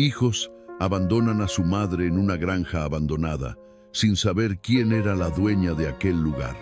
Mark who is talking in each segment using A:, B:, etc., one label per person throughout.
A: Hijos abandonan a su madre en una granja abandonada, sin saber quién era la dueña de aquel lugar.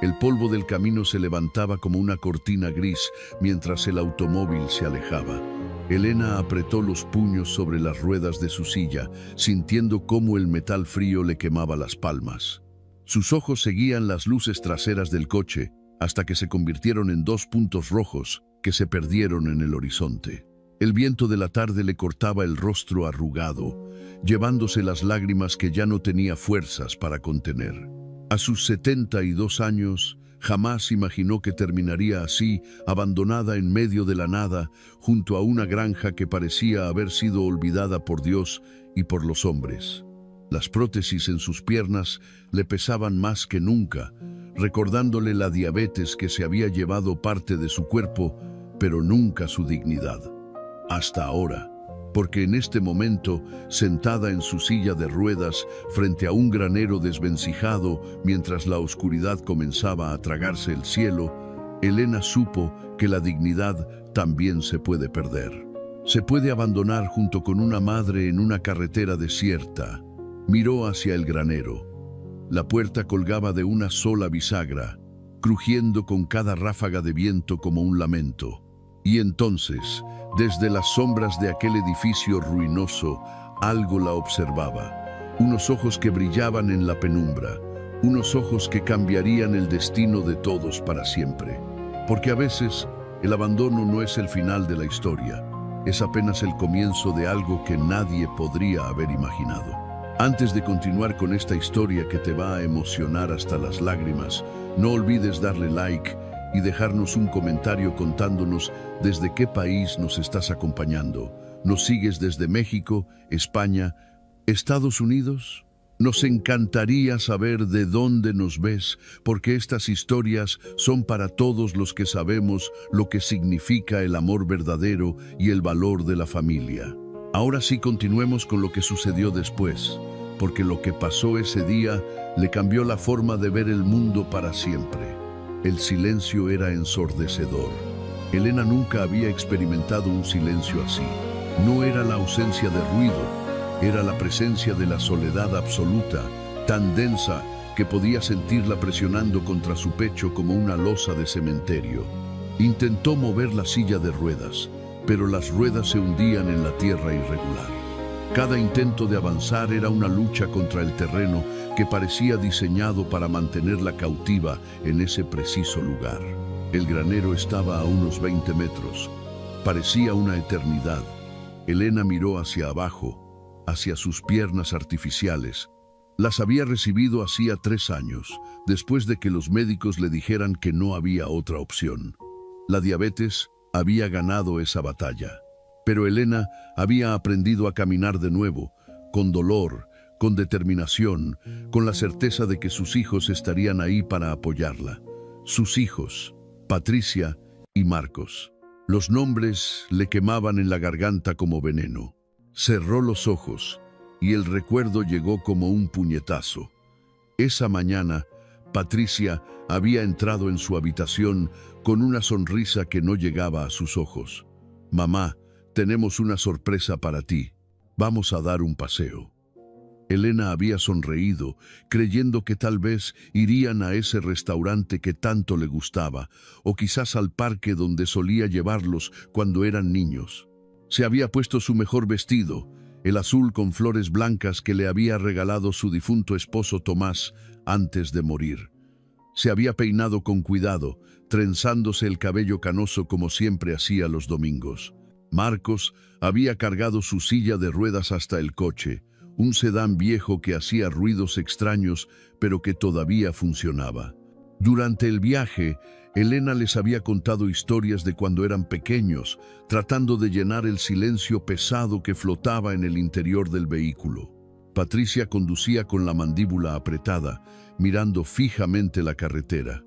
A: El polvo del camino se levantaba como una cortina gris mientras el automóvil se alejaba. Elena apretó los puños sobre las ruedas de su silla, sintiendo cómo el metal frío le quemaba las palmas. Sus ojos seguían las luces traseras del coche hasta que se convirtieron en dos puntos rojos que se perdieron en el horizonte. El viento de la tarde le cortaba el rostro arrugado, llevándose las lágrimas que ya no tenía fuerzas para contener. A sus 72 años, jamás imaginó que terminaría así, abandonada en medio de la nada, junto a una granja que parecía haber sido olvidada por Dios y por los hombres. Las prótesis en sus piernas le pesaban más que nunca, recordándole la diabetes que se había llevado parte de su cuerpo, pero nunca su dignidad. Hasta ahora, porque en este momento, sentada en su silla de ruedas frente a un granero desvencijado mientras la oscuridad comenzaba a tragarse el cielo, Elena supo que la dignidad también se puede perder. Se puede abandonar junto con una madre en una carretera desierta. Miró hacia el granero. La puerta colgaba de una sola bisagra, crujiendo con cada ráfaga de viento como un lamento. Y entonces, desde las sombras de aquel edificio ruinoso, algo la observaba. Unos ojos que brillaban en la penumbra, unos ojos que cambiarían el destino de todos para siempre. Porque a veces, el abandono no es el final de la historia, es apenas el comienzo de algo que nadie podría haber imaginado. Antes de continuar con esta historia que te va a emocionar hasta las lágrimas, no olvides darle like y dejarnos un comentario contándonos desde qué país nos estás acompañando. ¿Nos sigues desde México, España, Estados Unidos? Nos encantaría saber de dónde nos ves, porque estas historias son para todos los que sabemos lo que significa el amor verdadero y el valor de la familia. Ahora sí, continuemos con lo que sucedió después, porque lo que pasó ese día le cambió la forma de ver el mundo para siempre. El silencio era ensordecedor. Elena nunca había experimentado un silencio así. No era la ausencia de ruido, era la presencia de la soledad absoluta, tan densa que podía sentirla presionando contra su pecho como una losa de cementerio. Intentó mover la silla de ruedas, pero las ruedas se hundían en la tierra irregular. Cada intento de avanzar era una lucha contra el terreno que parecía diseñado para mantenerla cautiva en ese preciso lugar. El granero estaba a unos 20 metros. Parecía una eternidad. Elena miró hacia abajo, hacia sus piernas artificiales. Las había recibido hacía 3 años, después de que los médicos le dijeran que no había otra opción. La diabetes había ganado esa batalla. Pero Elena había aprendido a caminar de nuevo, con dolor, con determinación, con la certeza de que sus hijos estarían ahí para apoyarla. Sus hijos, Patricia y Marcos. Los nombres le quemaban en la garganta como veneno. Cerró los ojos y el recuerdo llegó como un puñetazo. Esa mañana, Patricia había entrado en su habitación con una sonrisa que no llegaba a sus ojos. «Mamá, tenemos una sorpresa para ti. Vamos a dar un paseo». Elena había sonreído, creyendo que tal vez irían a ese restaurante que tanto le gustaba, o quizás al parque donde solía llevarlos cuando eran niños. Se había puesto su mejor vestido, el azul con flores blancas que le había regalado su difunto esposo Tomás antes de morir. Se había peinado con cuidado, trenzándose el cabello canoso como siempre hacía los domingos. Marcos había cargado su silla de ruedas hasta el coche, un sedán viejo que hacía ruidos extraños, pero que todavía funcionaba. Durante el viaje, Elena les había contado historias de cuando eran pequeños, tratando de llenar el silencio pesado que flotaba en el interior del vehículo. Patricia conducía con la mandíbula apretada, mirando fijamente la carretera.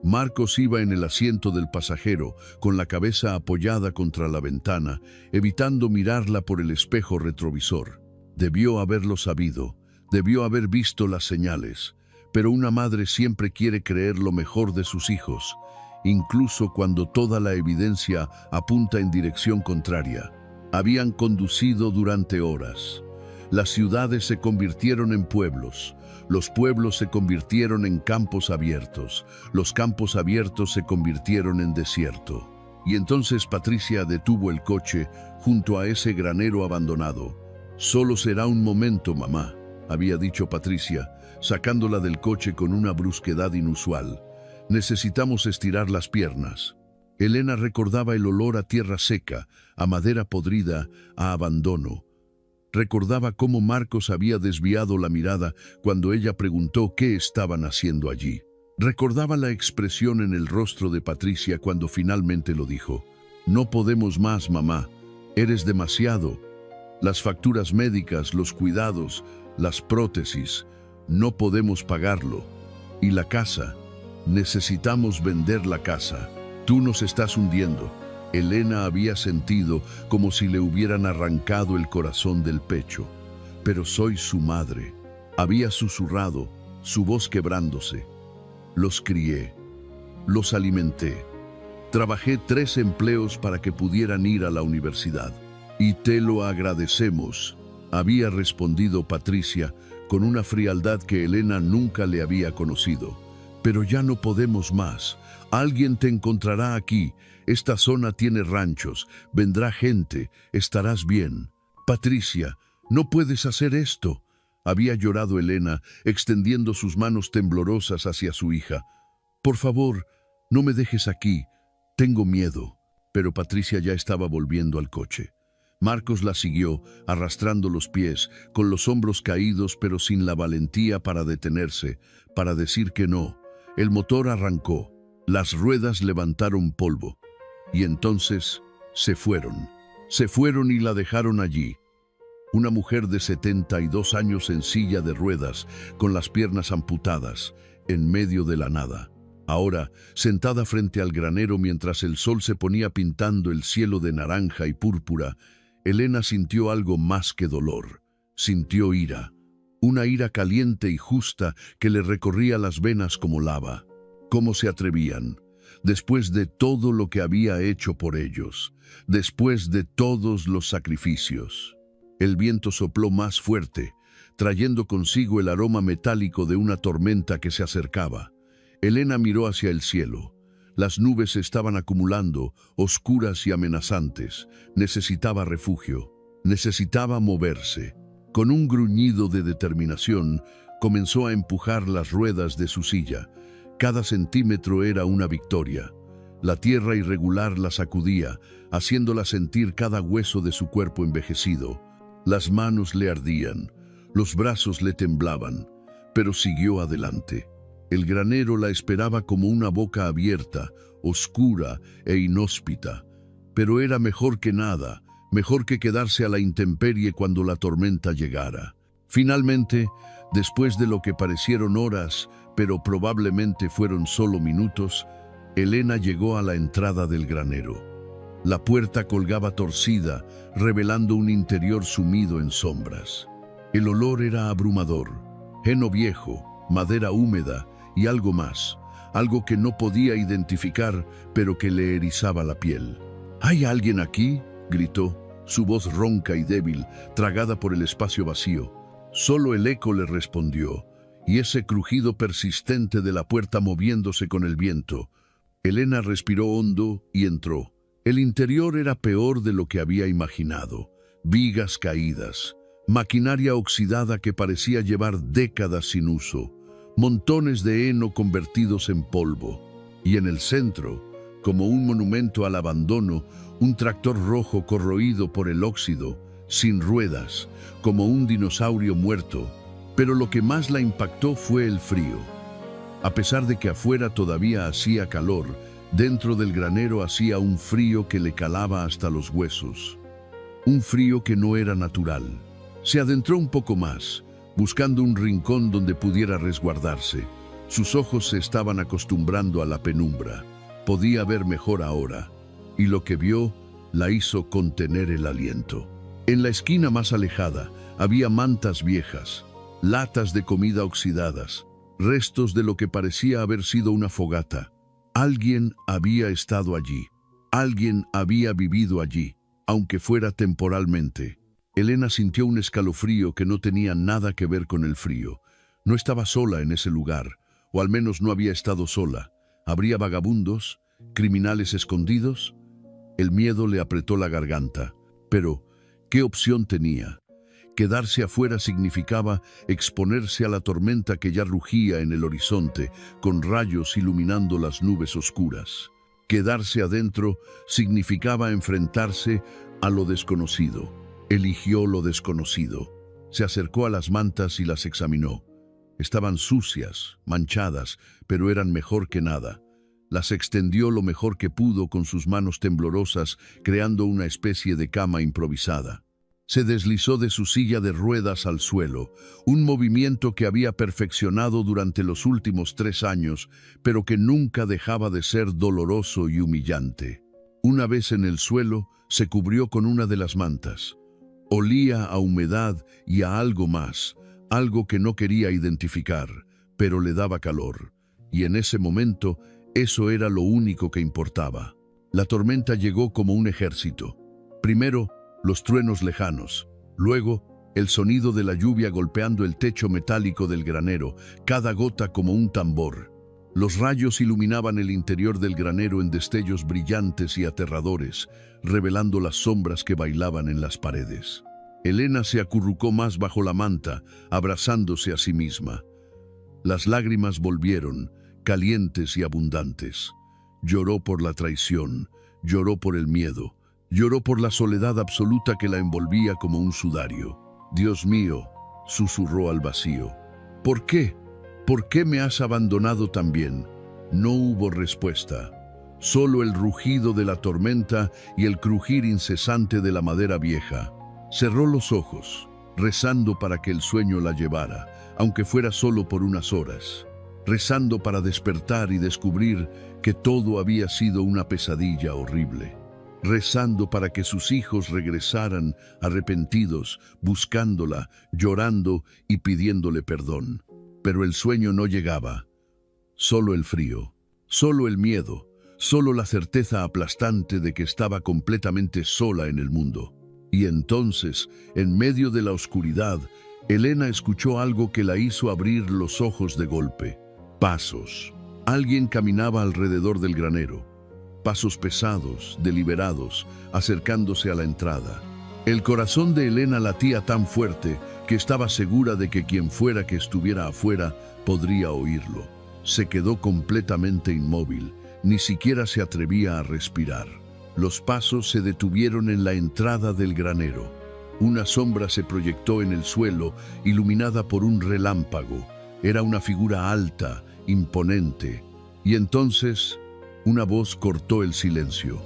A: Marcos iba en el asiento del pasajero, con la cabeza apoyada contra la ventana, evitando mirarla por el espejo retrovisor. Debió haberlo sabido, debió haber visto las señales, pero una madre siempre quiere creer lo mejor de sus hijos, incluso cuando toda la evidencia apunta en dirección contraria. Habían conducido durante horas. Las ciudades se convirtieron en pueblos. Los pueblos se convirtieron en campos abiertos. Los campos abiertos se convirtieron en desierto. Y entonces Patricia detuvo el coche junto a ese granero abandonado. «Solo será un momento, mamá», había dicho Patricia, sacándola del coche con una brusquedad inusual. «Necesitamos estirar las piernas». Elena recordaba el olor a tierra seca, a madera podrida, a abandono. Recordaba cómo Marcos había desviado la mirada cuando ella preguntó qué estaban haciendo allí. Recordaba la expresión en el rostro de Patricia cuando finalmente lo dijo. «No podemos más, mamá. Eres demasiado. Las facturas médicas, los cuidados, las prótesis. No podemos pagarlo. Y la casa. Necesitamos vender la casa. Tú nos estás hundiendo». Elena había sentido como si le hubieran arrancado el corazón del pecho. «Pero soy su madre», había susurrado, su voz quebrándose. «Los crié, los alimenté. Trabajé 3 empleos para que pudieran ir a la universidad. Y te lo agradecemos», había respondido Patricia con una frialdad que Elena nunca le había conocido. «Pero ya no podemos más. Alguien te encontrará aquí. Esta zona tiene ranchos. Vendrá gente. Estarás bien». «Patricia, no puedes hacer esto», había llorado Elena, extendiendo sus manos temblorosas hacia su hija. «Por favor, no me dejes aquí. Tengo miedo». Pero Patricia ya estaba volviendo al coche. Marcos la siguió, arrastrando los pies, con los hombros caídos pero sin la valentía para detenerse, para decir que no. El motor arrancó. Las ruedas levantaron polvo. Y entonces se fueron. Se fueron y la dejaron allí. Una mujer de 72 años en silla de ruedas, con las piernas amputadas, en medio de la nada. Ahora, sentada frente al granero mientras el sol se ponía pintando el cielo de naranja y púrpura, Elena sintió algo más que dolor. Sintió ira. Una ira caliente y justa que le recorría las venas como lava. ¿Cómo se atrevían? Después de todo lo que había hecho por ellos, después de todos los sacrificios. El viento sopló más fuerte, trayendo consigo el aroma metálico de una tormenta que se acercaba. Elena miró hacia el cielo. Las nubes se estaban acumulando, oscuras y amenazantes. Necesitaba refugio. Necesitaba moverse. Con un gruñido de determinación, comenzó a empujar las ruedas de su silla. Cada centímetro era una victoria. La tierra irregular la sacudía, haciéndola sentir cada hueso de su cuerpo envejecido. Las manos le ardían, los brazos le temblaban, pero siguió adelante. El granero la esperaba como una boca abierta, oscura e inhóspita. Pero era mejor que nada, mejor que quedarse a la intemperie cuando la tormenta llegara. Finalmente, después de lo que parecieron horas, pero probablemente fueron solo minutos, Elena llegó a la entrada del granero. La puerta colgaba torcida, revelando un interior sumido en sombras. El olor era abrumador, heno viejo, madera húmeda y algo más, algo que no podía identificar, pero que le erizaba la piel. «¿Hay alguien aquí?», gritó, su voz ronca y débil, tragada por el espacio vacío. Solo el eco le respondió, y ese crujido persistente de la puerta moviéndose con el viento. Elena respiró hondo y entró. El interior era peor de lo que había imaginado. Vigas caídas, maquinaria oxidada que parecía llevar décadas sin uso, montones de heno convertidos en polvo. Y en el centro, como un monumento al abandono, un tractor rojo corroído por el óxido, sin ruedas, como un dinosaurio muerto. Pero lo que más la impactó fue el frío. A pesar de que afuera todavía hacía calor, dentro del granero hacía un frío que le calaba hasta los huesos. Un frío que no era natural. Se adentró un poco más, buscando un rincón donde pudiera resguardarse. Sus ojos se estaban acostumbrando a la penumbra. Podía ver mejor ahora, y lo que vio la hizo contener el aliento. En la esquina más alejada había mantas viejas, latas de comida oxidadas, restos de lo que parecía haber sido una fogata. Alguien había estado allí. Alguien había vivido allí. aunque fuera temporalmente. Elena sintió un escalofrío que no tenía nada que ver con el frío. No estaba sola en ese lugar, o al menos no había estado sola. ¿Habría vagabundos? ¿Criminales escondidos? El miedo le apretó la garganta. Pero, ¿qué opción tenía? Quedarse afuera significaba exponerse a la tormenta que ya rugía en el horizonte, con rayos iluminando las nubes oscuras. Quedarse adentro significaba enfrentarse a lo desconocido. Eligió lo desconocido. Se acercó a las mantas y las examinó. Estaban sucias, manchadas, pero eran mejor que nada. Las extendió lo mejor que pudo con sus manos temblorosas, creando una especie de cama improvisada. Se deslizó de su silla de ruedas al suelo, un movimiento que había perfeccionado durante los últimos 3 años, pero que nunca dejaba de ser doloroso y humillante. Una vez en el suelo, se cubrió con una de las mantas. Olía a humedad y a algo más, algo que no quería identificar, pero le daba calor. Y en ese momento, eso era lo único que importaba. La tormenta llegó como un ejército. Primero, los truenos lejanos. Luego, el sonido de la lluvia golpeando el techo metálico del granero, cada gota como un tambor. Los rayos iluminaban el interior del granero en destellos brillantes y aterradores, revelando las sombras que bailaban en las paredes. Elena se acurrucó más bajo la manta, abrazándose a sí misma. Las lágrimas volvieron, calientes y abundantes. Lloró por la traición, lloró por el miedo, lloró por la soledad absoluta que la envolvía como un sudario. «Dios mío», susurró al vacío. «¿Por qué? ¿Por qué me has abandonado también?» No hubo respuesta. Solo el rugido de la tormenta y el crujir incesante de la madera vieja. Cerró los ojos, rezando para que el sueño la llevara, aunque fuera solo por unas horas. Rezando para despertar y descubrir que todo había sido una pesadilla horrible. Rezando para que sus hijos regresaran arrepentidos, buscándola, llorando y pidiéndole perdón. Pero el sueño no llegaba. Solo el frío, solo el miedo, solo la certeza aplastante de que estaba completamente sola en el mundo. Y entonces, en medio de la oscuridad, Elena escuchó algo que la hizo abrir los ojos de golpe. Pasos. Alguien caminaba alrededor del granero. Pasos pesados, deliberados, acercándose a la entrada. El corazón de Elena latía tan fuerte que estaba segura de que quien fuera que estuviera afuera podría oírlo. Se quedó completamente inmóvil, ni siquiera se atrevía a respirar. Los pasos se detuvieron en la entrada del granero. Una sombra se proyectó en el suelo, iluminada por un relámpago. Era una figura alta, imponente. Y entonces, una voz cortó el silencio.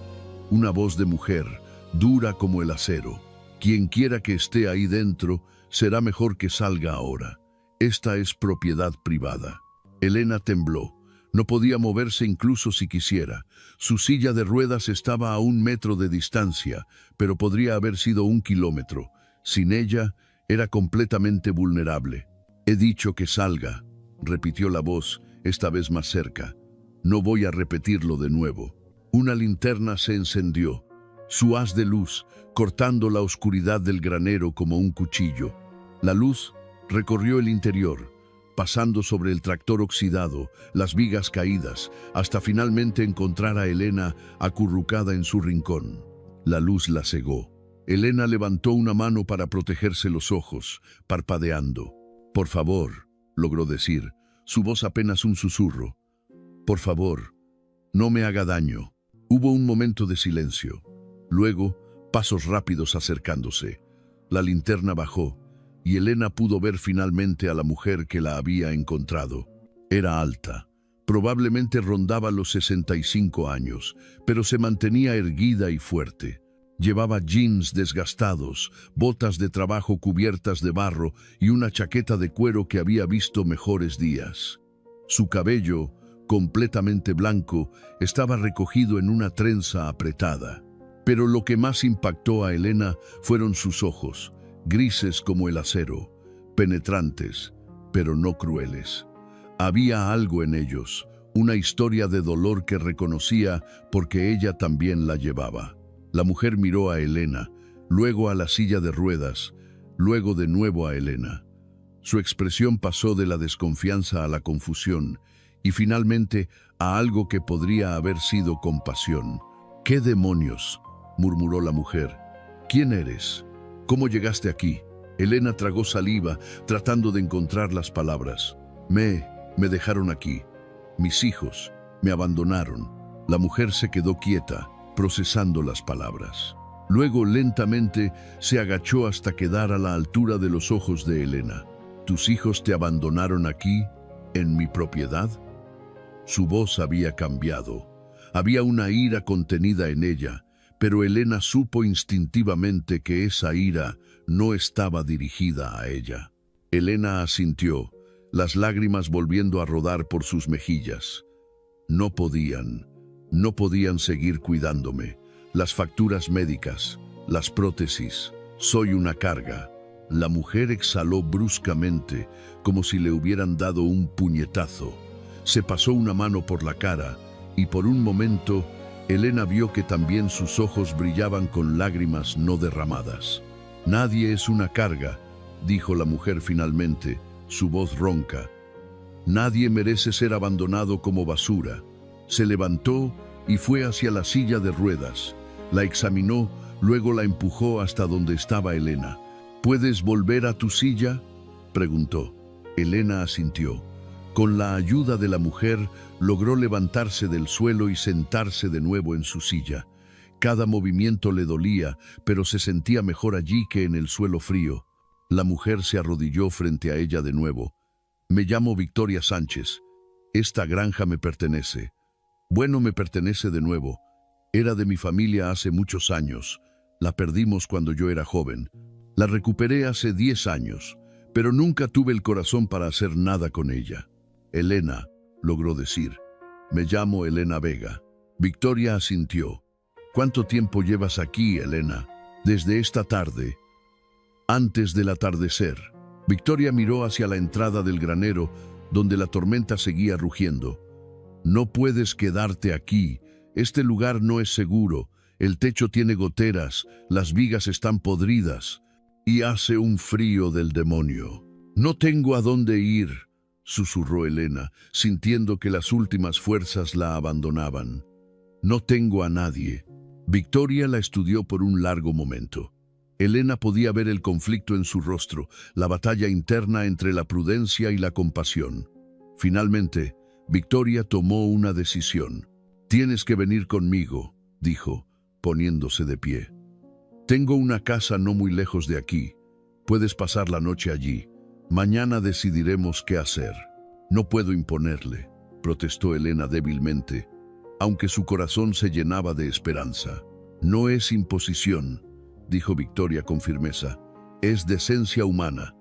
A: Una voz de mujer, dura como el acero. Quien quiera que esté ahí dentro, será mejor que salga ahora. Esta es propiedad privada. Elena tembló. No podía moverse incluso si quisiera. Su silla de ruedas estaba a 1 metro de distancia, pero podría haber sido 1 kilómetro. Sin ella, era completamente vulnerable. «He dicho que salga», repitió la voz, esta vez más cerca. «No voy a repetirlo de nuevo». Una linterna se encendió, su haz de luz, cortando la oscuridad del granero como un cuchillo. La luz recorrió el interior, pasando sobre el tractor oxidado, las vigas caídas, hasta finalmente encontrar a Elena acurrucada en su rincón. La luz la cegó. Elena levantó una mano para protegerse los ojos, parpadeando. «Por favor», logró decir, su voz apenas un susurro. «Por favor, no me haga daño». Hubo un momento de silencio. Luego, pasos rápidos acercándose. La linterna bajó, y Elena pudo ver finalmente a la mujer que la había encontrado. Era alta. Probablemente rondaba los 65 años, pero se mantenía erguida y fuerte. Llevaba jeans desgastados, botas de trabajo cubiertas de barro y una chaqueta de cuero que había visto mejores días. Su cabello, completamente blanco, estaba recogido en una trenza apretada. Pero lo que más impactó a Elena fueron sus ojos, grises como el acero, penetrantes, pero no crueles. Había algo en ellos, una historia de dolor que reconocía porque ella también la llevaba. La mujer miró a Elena, luego a la silla de ruedas, luego de nuevo a Elena. Su expresión pasó de la desconfianza a la confusión y finalmente a algo que podría haber sido compasión. «¿Qué demonios?», murmuró la mujer. «¿Quién eres? ¿Cómo llegaste aquí?». Elena tragó saliva, tratando de encontrar las palabras. Me dejaron aquí. Mis hijos me abandonaron». La mujer se quedó quieta, procesando las palabras. Luego lentamente se agachó hasta quedar a la altura de los ojos de Elena. «¿Tus hijos te abandonaron aquí, en mi propiedad?». Su voz había cambiado. Había una ira contenida en ella, pero Elena supo instintivamente que esa ira no estaba dirigida a ella. Elena asintió, las lágrimas volviendo a rodar por sus mejillas. No podían seguir cuidándome. Las facturas médicas, las prótesis, soy una carga. La mujer exhaló bruscamente, como si le hubieran dado un puñetazo. Se pasó una mano por la cara y por un momento Elena vio que también sus ojos brillaban con lágrimas no derramadas. «Nadie es una carga», dijo la mujer finalmente, su voz ronca. «Nadie merece ser abandonado como basura». Se levantó y fue hacia la silla de ruedas. La examinó, luego la empujó hasta donde estaba Elena. «¿Puedes volver a tu silla?», preguntó. Elena asintió. Con la ayuda de la mujer, logró levantarse del suelo y sentarse de nuevo en su silla. Cada movimiento le dolía, pero se sentía mejor allí que en el suelo frío. La mujer se arrodilló frente a ella de nuevo. «Me llamo Victoria Sánchez. Esta granja me pertenece». «Bueno, me pertenece de nuevo. Era de mi familia hace muchos años. La perdimos cuando yo era joven. La recuperé hace 10 años, pero nunca tuve el corazón para hacer nada con ella». «Elena», logró decir. «Me llamo Elena Vega». Victoria asintió. «¿Cuánto tiempo llevas aquí, Elena?». «Desde esta tarde, antes del atardecer». Victoria miró hacia la entrada del granero, donde la tormenta seguía rugiendo. «No puedes quedarte aquí. Este lugar no es seguro. El techo tiene goteras, las vigas están podridas y hace un frío del demonio». «No tengo a dónde ir», susurró Elena, sintiendo que las últimas fuerzas la abandonaban. «No tengo a nadie». Victoria la estudió por un largo momento. Elena podía ver el conflicto en su rostro, la batalla interna entre la prudencia y la compasión. Finalmente, Victoria tomó una decisión. «Tienes que venir conmigo», dijo, poniéndose de pie. «Tengo una casa no muy lejos de aquí. Puedes pasar la noche allí. Mañana decidiremos qué hacer». «No puedo imponerle», protestó Elena débilmente, aunque su corazón se llenaba de esperanza. «No es imposición», dijo Victoria con firmeza. «Es decencia humana,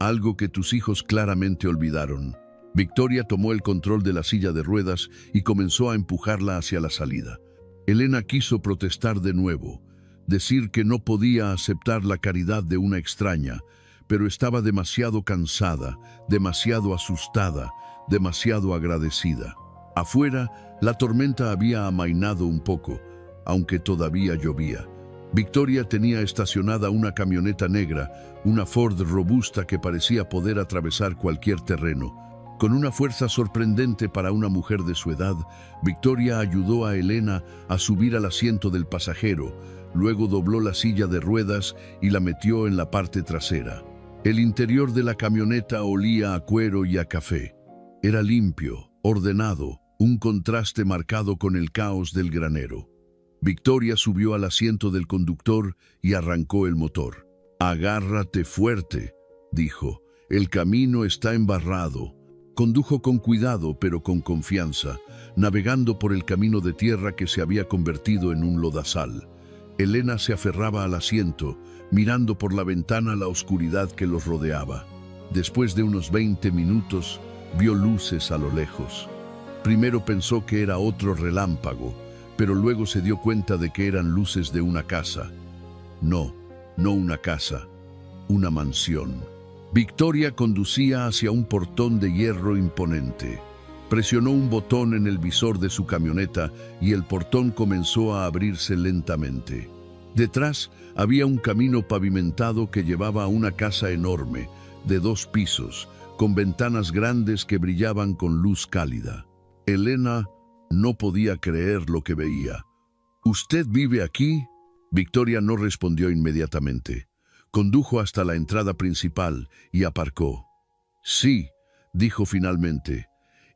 A: algo que tus hijos claramente olvidaron». Victoria tomó el control de la silla de ruedas y comenzó a empujarla hacia la salida. Elena quiso protestar de nuevo, decir que no podía aceptar la caridad de una extraña, pero estaba demasiado cansada, demasiado asustada, demasiado agradecida. Afuera, la tormenta había amainado un poco, aunque todavía llovía. Victoria tenía estacionada una camioneta negra, una Ford robusta que parecía poder atravesar cualquier terreno. Con una fuerza sorprendente para una mujer de su edad, Victoria ayudó a Elena a subir al asiento del pasajero, luego dobló la silla de ruedas y la metió en la parte trasera. El interior de la camioneta olía a cuero y a café. Era limpio, ordenado, un contraste marcado con el caos del granero. Victoria subió al asiento del conductor y arrancó el motor. «Agárrate fuerte», dijo. «El camino está embarrado». Condujo con cuidado pero con confianza, navegando por el camino de tierra que se había convertido en un lodazal. Elena se aferraba al asiento, mirando por la ventana la oscuridad que los rodeaba. Después de unos 20 minutos, vio luces a lo lejos. Primero pensó que era otro relámpago, pero luego se dio cuenta de que eran luces de una casa. No una casa, una mansión. Victoria conducía hacia un portón de hierro imponente. Presionó un botón en el visor de su camioneta y el portón comenzó a abrirse lentamente. Detrás había un camino pavimentado que llevaba a una casa enorme, de 2 pisos, con ventanas grandes que brillaban con luz cálida. Elena no podía creer lo que veía. ¿Usted vive aquí? Victoria no respondió inmediatamente. Condujo hasta la entrada principal y aparcó. Sí, dijo finalmente.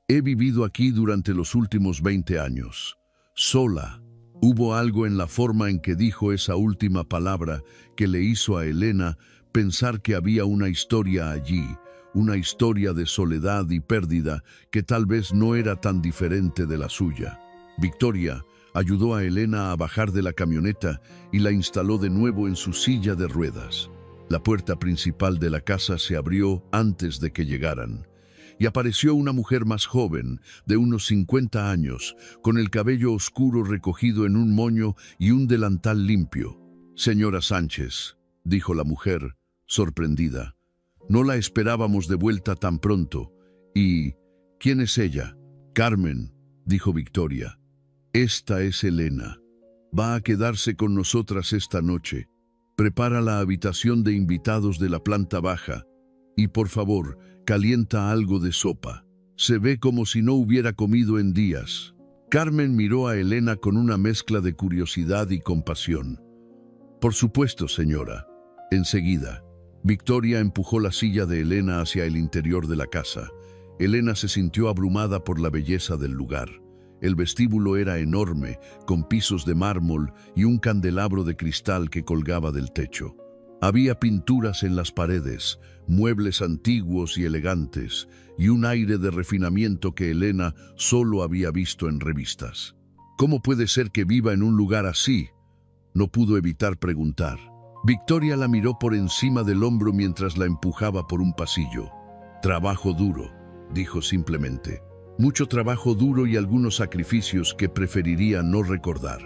A: He vivido aquí durante los últimos 20 años. Sola. Hubo algo en la forma en que dijo esa última palabra que le hizo a Elena pensar que había una historia allí, una historia de soledad y pérdida que tal vez no era tan diferente de la suya. Victoria ayudó a Elena a bajar de la camioneta y la instaló de nuevo en su silla de ruedas. La puerta principal de la casa se abrió antes de que llegaran, y apareció una mujer más joven, de unos 50 años, con el cabello oscuro recogido en un moño y un delantal limpio. «Señora Sánchez», dijo la mujer, sorprendida. «No la esperábamos de vuelta tan pronto. ¿Y quién es ella?» «Carmen», dijo Victoria. «Esta es Elena. Va a quedarse con nosotras esta noche. Prepara la habitación de invitados de la planta baja y, por favor, calienta algo de sopa. Se ve como si no hubiera comido en días». Carmen miró a Elena con una mezcla de curiosidad y compasión. «Por supuesto, señora. Enseguida». Victoria empujó la silla de Elena hacia el interior de la casa. Elena se sintió abrumada por la belleza del lugar. El vestíbulo era enorme, con pisos de mármol y un candelabro de cristal que colgaba del techo. Había pinturas en las paredes, muebles antiguos y elegantes, y un aire de refinamiento que Elena solo había visto en revistas. «¿Cómo puede ser que viva en un lugar así?», no pudo evitar preguntar. Victoria la miró por encima del hombro mientras la empujaba por un pasillo. «Trabajo duro», dijo simplemente. «Mucho trabajo duro y algunos sacrificios que preferiría no recordar».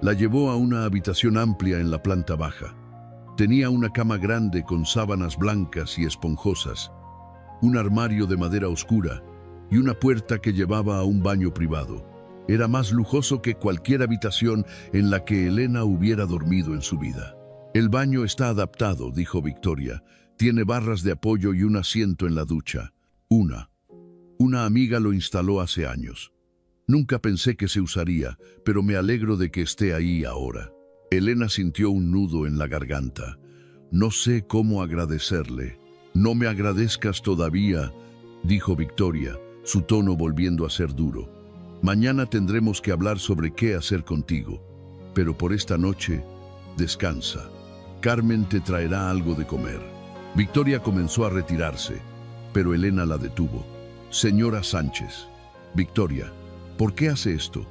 A: La llevó a una habitación amplia en la planta baja. Tenía una cama grande con sábanas blancas y esponjosas, un armario de madera oscura y una puerta que llevaba a un baño privado. Era más lujoso que cualquier habitación en la que Elena hubiera dormido en su vida. «El baño está adaptado», dijo Victoria. «Tiene barras de apoyo y un asiento en la ducha. Una amiga lo instaló hace años. Nunca pensé que se usaría, pero me alegro de que esté ahí ahora». Elena sintió un nudo en la garganta. «No sé cómo agradecerle». «No me agradezcas todavía», dijo Victoria, su tono volviendo a ser duro. «Mañana tendremos que hablar sobre qué hacer contigo. Pero por esta noche, descansa. Carmen te traerá algo de comer». Victoria comenzó a retirarse, pero Elena la detuvo. «Señora Sánchez». «Victoria, ¿por qué hace esto?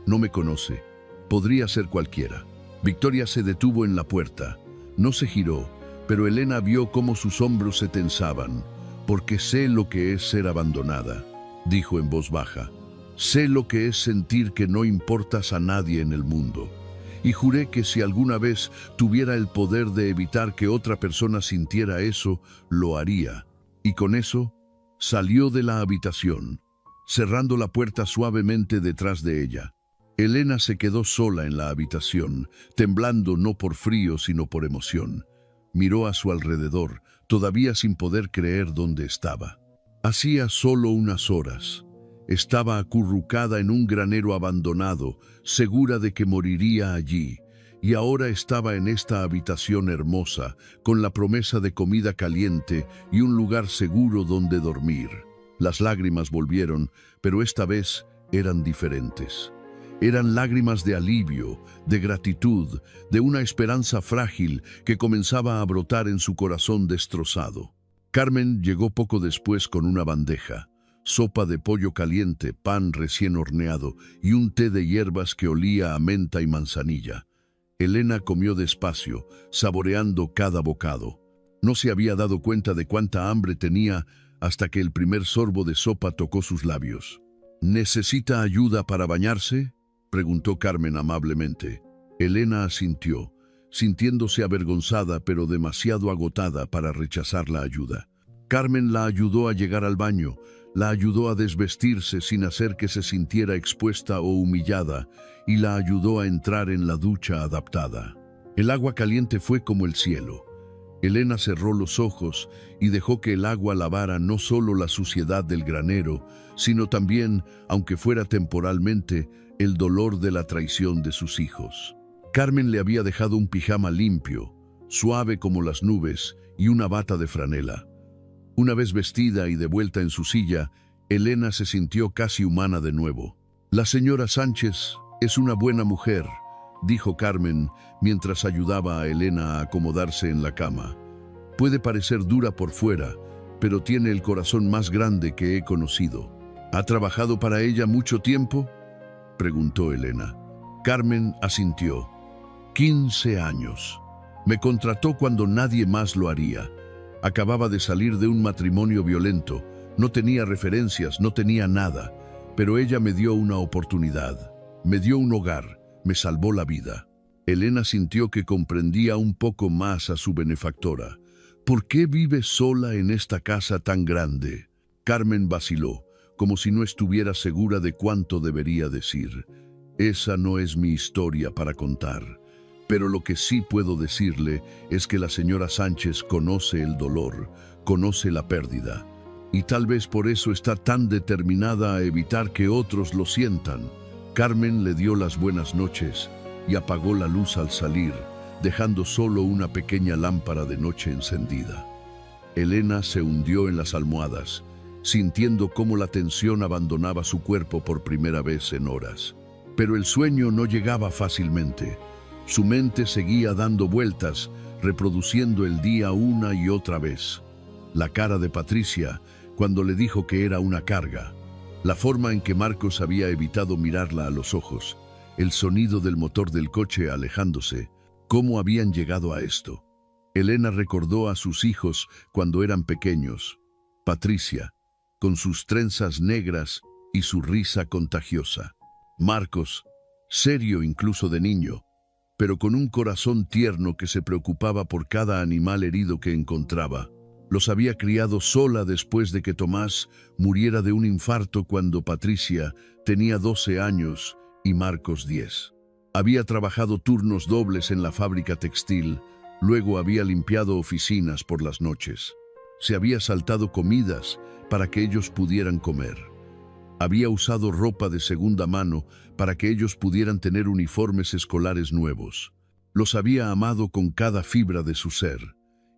A: No me conoce. Podría ser cualquiera». Victoria se detuvo en la puerta. No se giró, pero Elena vio cómo sus hombros se tensaban. «Porque sé lo que es ser abandonada», dijo en voz baja. «Sé lo que es sentir que no importas a nadie en el mundo. Y juré que si alguna vez tuviera el poder de evitar que otra persona sintiera eso, lo haría». Y con eso, salió de la habitación, cerrando la puerta suavemente detrás de ella. Elena se quedó sola en la habitación, temblando no por frío sino por emoción. Miró a su alrededor, todavía sin poder creer dónde estaba. Hacía solo unas horas. Estaba acurrucada en un granero abandonado, segura de que moriría allí, y ahora estaba en esta habitación hermosa, con la promesa de comida caliente y un lugar seguro donde dormir. Las lágrimas volvieron, pero esta vez eran diferentes. Eran lágrimas de alivio, de gratitud, de una esperanza frágil que comenzaba a brotar en su corazón destrozado. Carmen llegó poco después con una bandeja, sopa de pollo caliente, pan recién horneado y un té de hierbas que olía a menta y manzanilla. Elena comió despacio, saboreando cada bocado. No se había dado cuenta de cuánta hambre tenía hasta que el primer sorbo de sopa tocó sus labios. «¿Necesita ayuda para bañarse?», preguntó Carmen amablemente. Elena asintió, sintiéndose avergonzada pero demasiado agotada para rechazar la ayuda. Carmen la ayudó a llegar al baño, la ayudó a desvestirse sin hacer que se sintiera expuesta o humillada, y la ayudó a entrar en la ducha adaptada. El agua caliente fue como el cielo. Elena cerró los ojos y dejó que el agua lavara no solo la suciedad del granero, sino también, aunque fuera temporalmente, el dolor de la traición de sus hijos. Carmen le había dejado un pijama limpio, suave como las nubes, y una bata de franela. Una vez vestida y de vuelta en su silla, Elena se sintió casi humana de nuevo. «La señora Sánchez es una buena mujer», dijo Carmen mientras ayudaba a Elena a acomodarse en la cama. «Puede parecer dura por fuera, pero tiene el corazón más grande que he conocido». «¿Ha trabajado para ella mucho tiempo?», preguntó Elena. Carmen asintió. 15 años. Me contrató cuando nadie más lo haría. Acababa de salir de un matrimonio violento. No tenía referencias, no tenía nada. Pero ella me dio una oportunidad. Me dio un hogar. Me salvó la vida. Elena sintió que comprendía un poco más a su benefactora. ¿Por qué vive sola en esta casa tan grande? Carmen vaciló, como si no estuviera segura de cuánto debería decir. Esa no es mi historia para contar. Pero lo que sí puedo decirle es que la señora Sánchez conoce el dolor, conoce la pérdida. Y tal vez por eso está tan determinada a evitar que otros lo sientan. Carmen le dio las buenas noches y apagó la luz al salir, dejando solo una pequeña lámpara de noche encendida. Elena se hundió en las almohadas, sintiendo cómo la tensión abandonaba su cuerpo por primera vez en horas. Pero el sueño no llegaba fácilmente. Su mente seguía dando vueltas, reproduciendo el día una y otra vez. La cara de Patricia, cuando le dijo que era una carga. La forma en que Marcos había evitado mirarla a los ojos. El sonido del motor del coche alejándose. ¿Cómo habían llegado a esto? Elena recordó a sus hijos cuando eran pequeños. Patricia, con sus trenzas negras y su risa contagiosa. Marcos, serio incluso de niño, pero con un corazón tierno que se preocupaba por cada animal herido que encontraba. Los había criado sola después de que Tomás muriera de un infarto cuando Patricia tenía 12 años y Marcos 10. Había trabajado turnos dobles en la fábrica textil, luego había limpiado oficinas por las noches. Se había saltado comidas para que ellos pudieran comer. Había usado ropa de segunda mano para que ellos pudieran tener uniformes escolares nuevos. Los había amado con cada fibra de su ser.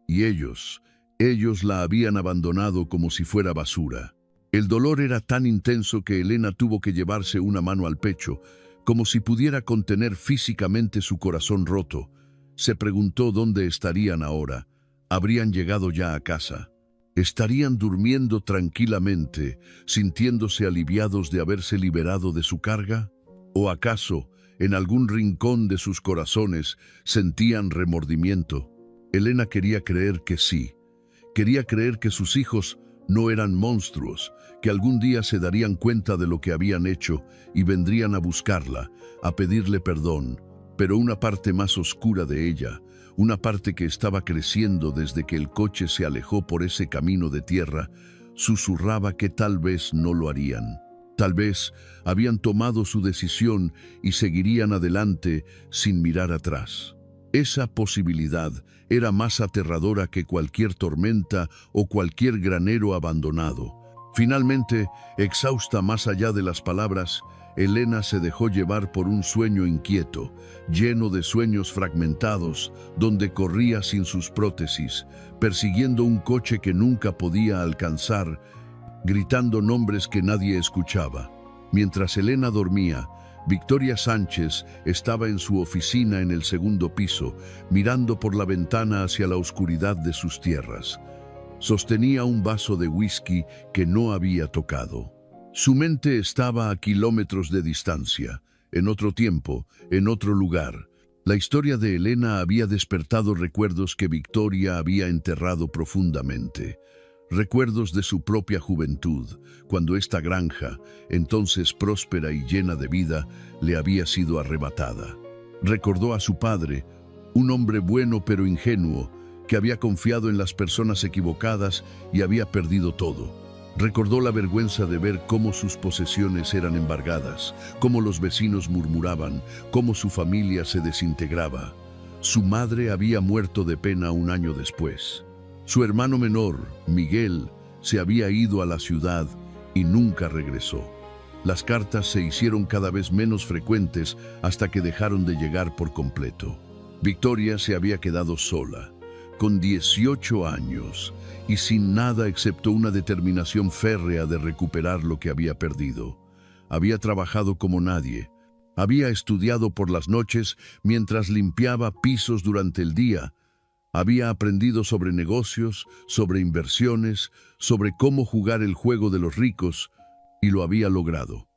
A: Y ellos la habían abandonado como si fuera basura. El dolor era tan intenso que Elena tuvo que llevarse una mano al pecho, como si pudiera contener físicamente su corazón roto. Se preguntó dónde estarían ahora. ¿Habrían llegado ya a casa? ¿Estarían durmiendo tranquilamente, sintiéndose aliviados de haberse liberado de su carga? ¿O acaso, en algún rincón de sus corazones, sentían remordimiento? Elena quería creer que sí. Quería creer que sus hijos no eran monstruos, que algún día se darían cuenta de lo que habían hecho y vendrían a buscarla, a pedirle perdón. Pero una parte más oscura de ella, una parte que estaba creciendo desde que el coche se alejó por ese camino de tierra, susurraba que tal vez no lo harían. Tal vez habían tomado su decisión y seguirían adelante sin mirar atrás. Esa posibilidad era más aterradora que cualquier tormenta o cualquier granero abandonado. Finalmente, exhausta más allá de las palabras, Elena se dejó llevar por un sueño inquieto, lleno de sueños fragmentados, donde corría sin sus prótesis, persiguiendo un coche que nunca podía alcanzar, gritando nombres que nadie escuchaba. Mientras Elena dormía, Victoria Sánchez estaba en su oficina en el segundo piso, mirando por la ventana hacia la oscuridad de sus tierras. Sostenía un vaso de whisky que no había tocado. Su mente estaba a kilómetros de distancia, en otro tiempo, en otro lugar. La historia de Elena había despertado recuerdos que Victoria había enterrado profundamente. Recuerdos de su propia juventud, cuando esta granja, entonces próspera y llena de vida, le había sido arrebatada. Recordó a su padre, un hombre bueno pero ingenuo, que había confiado en las personas equivocadas y había perdido todo. Recordó la vergüenza de ver cómo sus posesiones eran embargadas, cómo los vecinos murmuraban, cómo su familia se desintegraba. Su madre había muerto de pena un año después. Su hermano menor, Miguel, se había ido a la ciudad y nunca regresó. Las cartas se hicieron cada vez menos frecuentes hasta que dejaron de llegar por completo. Victoria se había quedado sola, con 18 años y sin nada excepto una determinación férrea de recuperar lo que había perdido. Había trabajado como nadie. Había estudiado por las noches mientras limpiaba pisos durante el día. Había aprendido sobre negocios, sobre inversiones, sobre cómo jugar el juego de los ricos, y lo había logrado.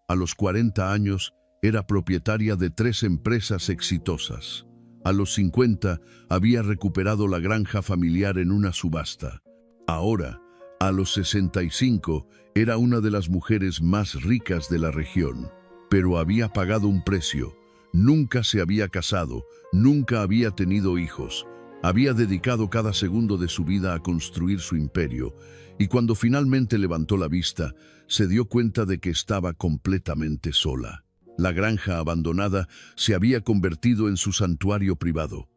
A: A los 40 años era propietaria de 3 empresas exitosas. A los 50 había recuperado la granja familiar en una subasta. Ahora, a los 65, era una de las mujeres más ricas de la región. Pero había pagado un precio. Nunca se había casado, nunca había tenido hijos. Había dedicado cada segundo de su vida a construir su imperio, y cuando finalmente levantó la vista, se dio cuenta de que estaba completamente sola. La granja abandonada se había convertido en su santuario privado.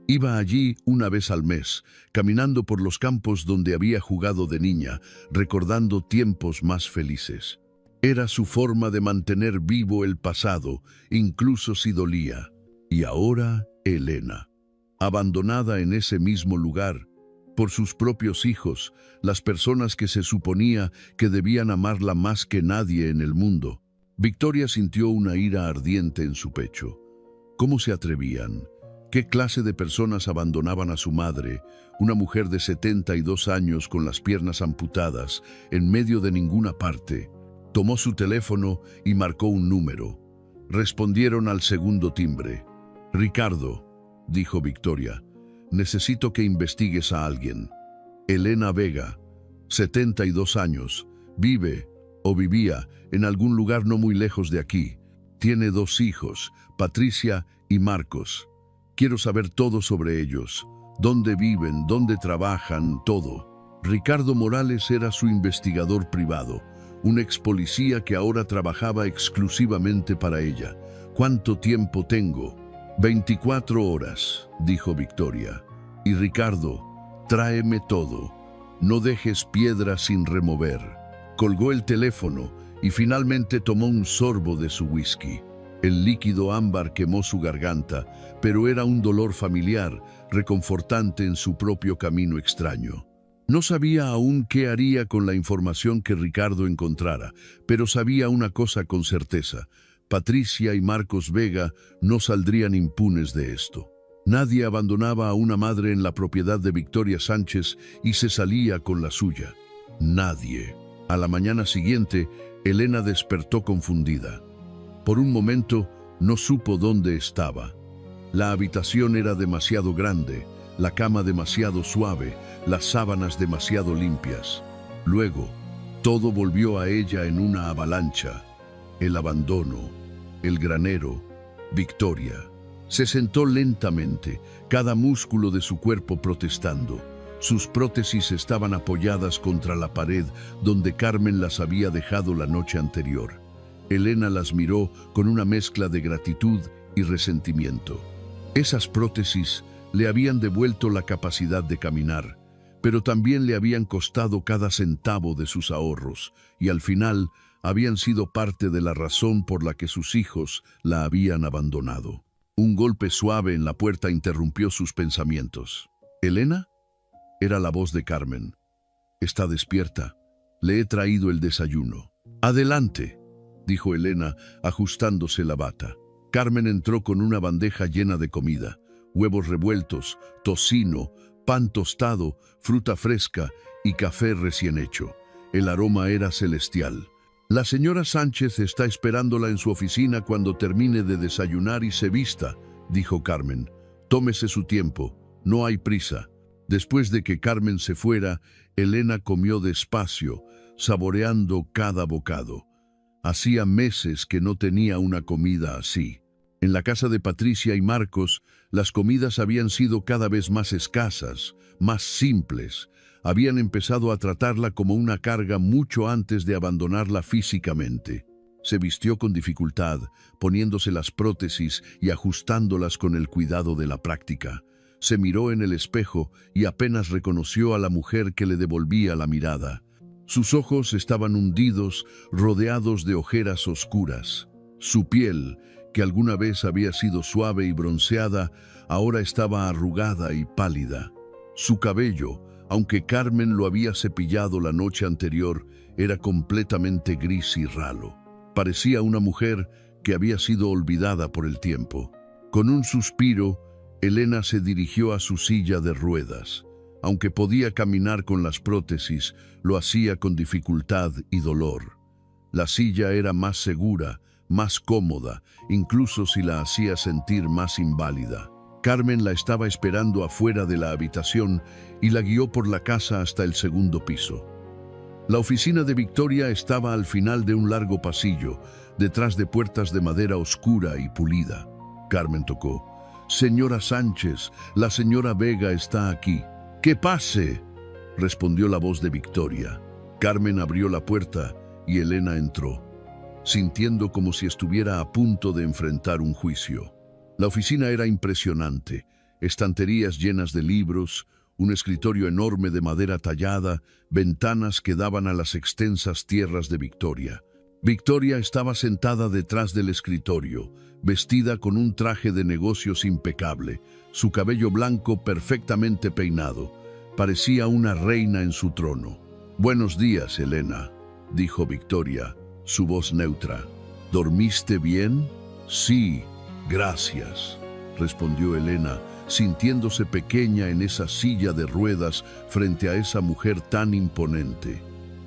A: Iba allí una vez al mes, caminando por los campos donde había jugado de niña, recordando tiempos más felices. Era su forma de mantener vivo el pasado, incluso si dolía. Y ahora, Elena, abandonada en ese mismo lugar, por sus propios hijos, las personas que se suponía que debían amarla más que nadie en el mundo. Victoria sintió una ira ardiente en su pecho. ¿Cómo se atrevían? ¿Qué clase de personas abandonaban a su madre, una mujer de 72 años con las piernas amputadas, en medio de ninguna parte? Tomó su teléfono y marcó un número. Respondieron al segundo timbre. «Ricardo», dijo Victoria, «necesito que investigues a alguien». Elena Vega, 72 años, vive o vivía en algún lugar no muy lejos de aquí. Tiene 2 hijos, Patricia y Marcos. Quiero saber todo sobre ellos. Dónde viven, dónde trabajan, todo. Ricardo Morales era su investigador privado, un ex policía que ahora trabajaba exclusivamente para ella. ¿Cuánto tiempo tengo? 24 horas, dijo Victoria. Y Ricardo, tráeme todo. No dejes piedra sin remover. Colgó el teléfono y finalmente tomó un sorbo de su whisky. El líquido ámbar quemó su garganta, pero era un dolor familiar, reconfortante en su propio camino extraño. No sabía aún qué haría con la información que Ricardo encontrara, pero sabía una cosa con certeza: Patricia y Marcos Vega no saldrían impunes de esto. Nadie abandonaba a una madre en la propiedad de Victoria Sánchez y se salía con la suya. Nadie. A la mañana siguiente, Elena despertó confundida. Por un momento, no supo dónde estaba. La habitación era demasiado grande, la cama demasiado suave, las sábanas demasiado limpias. Luego, todo volvió a ella en una avalancha. El abandono, el granero, Victoria. Se sentó lentamente, cada músculo de su cuerpo protestando. Sus prótesis estaban apoyadas contra la pared donde Carmen las había dejado la noche anterior. Elena las miró con una mezcla de gratitud y resentimiento. Esas prótesis le habían devuelto la capacidad de caminar, pero también le habían costado cada centavo de sus ahorros, y al final habían sido parte de la razón por la que sus hijos la habían abandonado. Un golpe suave en la puerta interrumpió sus pensamientos. «¿Elena?», era la voz de Carmen. «Está despierta. Le he traído el desayuno». «Adelante», dijo Elena, ajustándose la bata. Carmen entró con una bandeja llena de comida: huevos revueltos, tocino, pan tostado, fruta fresca y café recién hecho. El aroma era celestial. «La señora Sánchez está esperándola en su oficina cuando termine de desayunar y se vista», dijo Carmen. «Tómese su tiempo, no hay prisa». Después de que Carmen se fuera, Elena comió despacio, saboreando cada bocado. Hacía meses que no tenía una comida así. En la casa de Patricia y Marcos, las comidas habían sido cada vez más escasas, más simples. Habían empezado a tratarla como una carga mucho antes de abandonarla físicamente. Se vistió con dificultad, poniéndose las prótesis y ajustándolas con el cuidado de la práctica. Se miró en el espejo y apenas reconoció a la mujer que le devolvía la mirada. Sus ojos estaban hundidos, rodeados de ojeras oscuras. Su piel, que alguna vez había sido suave y bronceada, ahora estaba arrugada y pálida. Su cabello, aunque Carmen lo había cepillado la noche anterior, era completamente gris y ralo. Parecía una mujer que había sido olvidada por el tiempo. Con un suspiro, Elena se dirigió a su silla de ruedas. Aunque podía caminar con las prótesis, lo hacía con dificultad y dolor. La silla era más segura, más cómoda, incluso si la hacía sentir más inválida. Carmen la estaba esperando afuera de la habitación y la guió por la casa hasta el segundo piso. La oficina de Victoria estaba al final de un largo pasillo, detrás de puertas de madera oscura y pulida. Carmen tocó. «Señora Sánchez, la señora Vega está aquí». «¡Que pase!», respondió la voz de Victoria. Carmen abrió la puerta y Elena entró, sintiendo como si estuviera a punto de enfrentar un juicio. La oficina era impresionante, estanterías llenas de libros, un escritorio enorme de madera tallada, ventanas que daban a las extensas tierras de Victoria. Victoria estaba sentada detrás del escritorio, vestida con un traje de negocios impecable, su cabello blanco perfectamente peinado. Parecía una reina en su trono. «Buenos días, Elena», dijo Victoria, su voz neutra. «¿Dormiste bien?» «Sí, gracias», respondió Elena, sintiéndose pequeña en esa silla de ruedas frente a esa mujer tan imponente.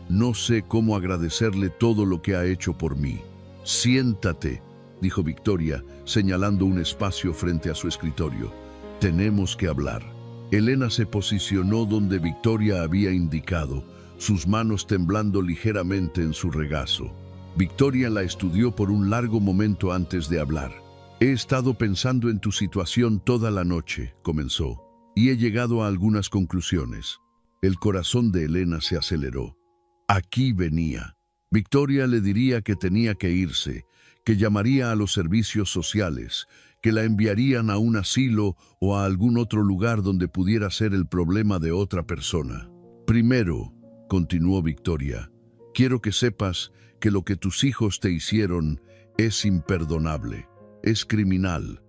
A: «No sé cómo agradecerle todo lo que ha hecho por mí». «Siéntate», dijo Victoria, señalando un espacio frente a su escritorio. «Tenemos que hablar». Elena se posicionó donde Victoria había indicado, sus manos temblando ligeramente en su regazo. Victoria la estudió por un largo momento antes de hablar. «He estado pensando en tu situación toda la noche», comenzó, «y he llegado a algunas conclusiones». El corazón de Elena se aceleró. Aquí venía. Victoria le diría que tenía que irse, que llamaría a los servicios sociales, que la enviarían a un asilo o a algún otro lugar donde pudiera ser el problema de otra persona. «Primero», continuó Victoria, «quiero que sepas que lo que tus hijos te hicieron es imperdonable, es criminal.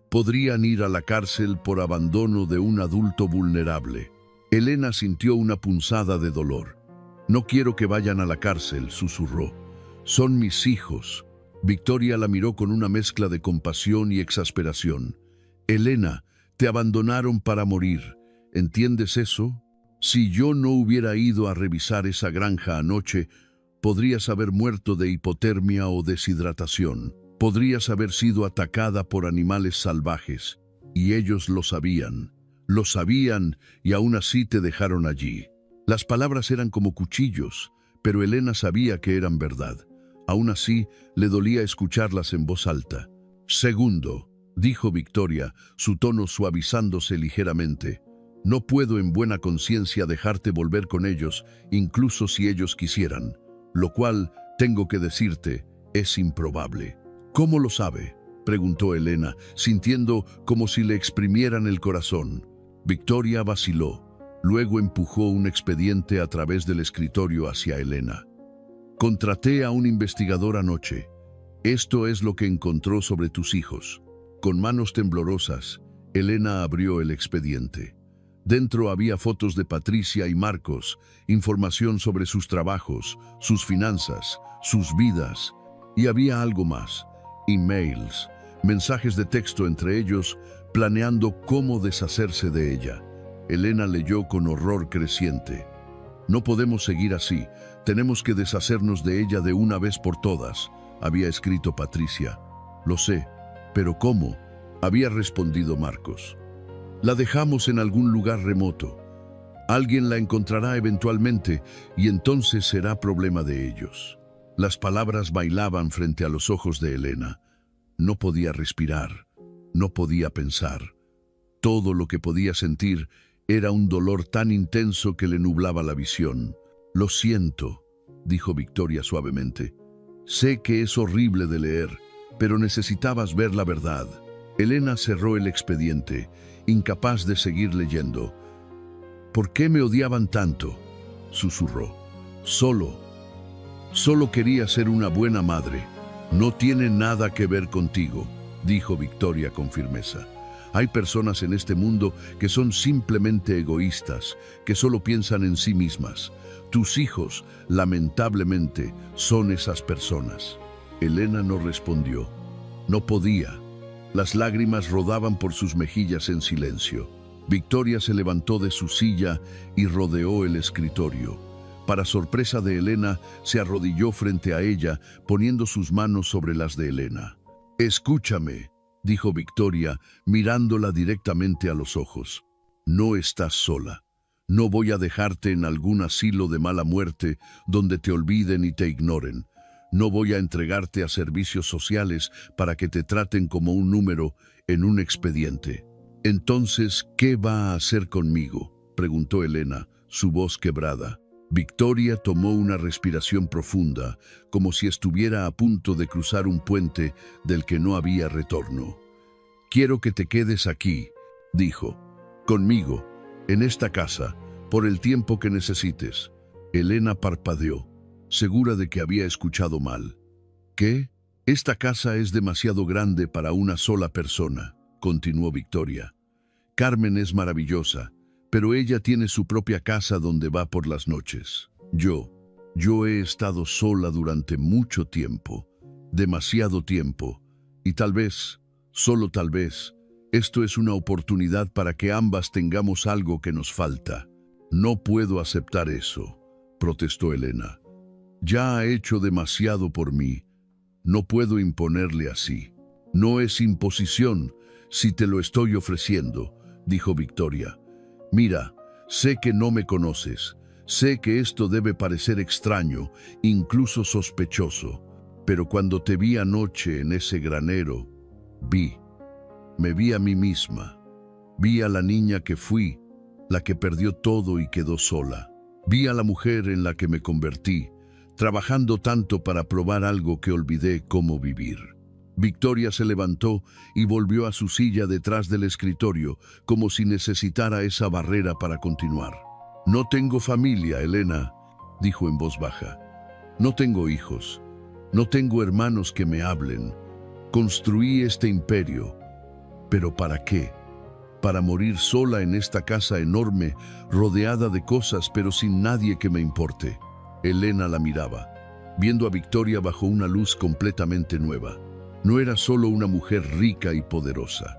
A: Podrían ir a la cárcel por abandono de un adulto vulnerable». Elena sintió una punzada de dolor. «No quiero que vayan a la cárcel», susurró. «Son mis hijos». Victoria la miró con una mezcla de compasión y exasperación. «Elena, te abandonaron para morir. ¿Entiendes eso? Si yo no hubiera ido a revisar esa granja anoche, podrías haber muerto de hipotermia o deshidratación. Podrías haber sido atacada por animales salvajes. Y ellos lo sabían. Lo sabían y aún así te dejaron allí». Las palabras eran como cuchillos, pero Elena sabía que eran verdad. Aún así, le dolía escucharlas en voz alta. «Segundo», dijo Victoria, su tono suavizándose ligeramente, «no puedo en buena conciencia dejarte volver con ellos, incluso si ellos quisieran, lo cual, tengo que decirte, es improbable». «¿Cómo lo sabe?», preguntó Elena, sintiendo como si le exprimieran el corazón. Victoria vaciló. Luego empujó un expediente a través del escritorio hacia Elena. «Contraté a un investigador anoche. Esto es lo que encontró sobre tus hijos». Con manos temblorosas, Elena abrió el expediente. Dentro había fotos de Patricia y Marcos, información sobre sus trabajos, sus finanzas, sus vidas. Y había algo más: emails, mensajes de texto entre ellos, planeando cómo deshacerse de ella. Elena leyó con horror creciente. «No podemos seguir así. Tenemos que deshacernos de ella de una vez por todas», había escrito Patricia. «Lo sé, pero ¿cómo?», había respondido Marcos. «La dejamos en algún lugar remoto. Alguien la encontrará eventualmente y entonces será problema de ellos». Las palabras bailaban frente a los ojos de Elena. No podía respirar, no podía pensar. Todo lo que podía sentir era un dolor tan intenso que le nublaba la visión. «Lo siento», dijo Victoria suavemente. Sé que es horrible de leer, pero necesitabas ver la verdad. Elena cerró el expediente, incapaz de seguir leyendo. ¿Por qué me odiaban tanto?, susurró. Solo quería ser una buena madre. No tiene nada que ver contigo, dijo Victoria con firmeza. Hay personas en este mundo que son simplemente egoístas, que solo piensan en sí mismas. Tus hijos, lamentablemente, son esas personas. Elena no respondió. No podía. Las lágrimas rodaban por sus mejillas en silencio. Victoria se levantó de su silla y rodeó el escritorio. Para sorpresa de Elena, se arrodilló frente a ella, poniendo sus manos sobre las de Elena. «Escúchame», dijo Victoria, mirándola directamente a los ojos. «No estás sola. No voy a dejarte en algún asilo de mala muerte donde te olviden y te ignoren. No voy a entregarte a servicios sociales para que te traten como un número en un expediente». «Entonces, ¿qué va a hacer conmigo?», preguntó Elena, su voz quebrada. Victoria tomó una respiración profunda, como si estuviera a punto de cruzar un puente del que no había retorno. «Quiero que te quedes aquí», dijo, «conmigo, en esta casa, por el tiempo que necesites». Elena parpadeó, segura de que había escuchado mal. «¿Qué? Esta casa es demasiado grande para una sola persona», continuó Victoria. «Carmen es maravillosa, pero ella tiene su propia casa donde va por las noches. Yo he estado sola durante mucho tiempo, demasiado tiempo, y tal vez, solo tal vez, esto es una oportunidad para que ambas tengamos algo que nos falta». «No puedo aceptar eso», protestó Elena. «Ya ha hecho demasiado por mí. No puedo imponerle así». «No es imposición si te lo estoy ofreciendo», dijo Victoria. «Mira, sé que no me conoces, sé que esto debe parecer extraño, incluso sospechoso, pero cuando te vi anoche en ese granero, me vi a mí misma, vi a la niña que fui, la que perdió todo y quedó sola. Vi a la mujer en la que me convertí, trabajando tanto para probar algo que olvidé cómo vivir». Victoria se levantó y volvió a su silla detrás del escritorio, como si necesitara esa barrera para continuar. «No tengo familia, Elena», dijo en voz baja. «No tengo hijos. No tengo hermanos que me hablen. Construí este imperio. ¿Pero para qué? Para morir sola en esta casa enorme, rodeada de cosas, pero sin nadie que me importe». Elena la miraba, viendo a Victoria bajo una luz completamente nueva. No era solo una mujer rica y poderosa.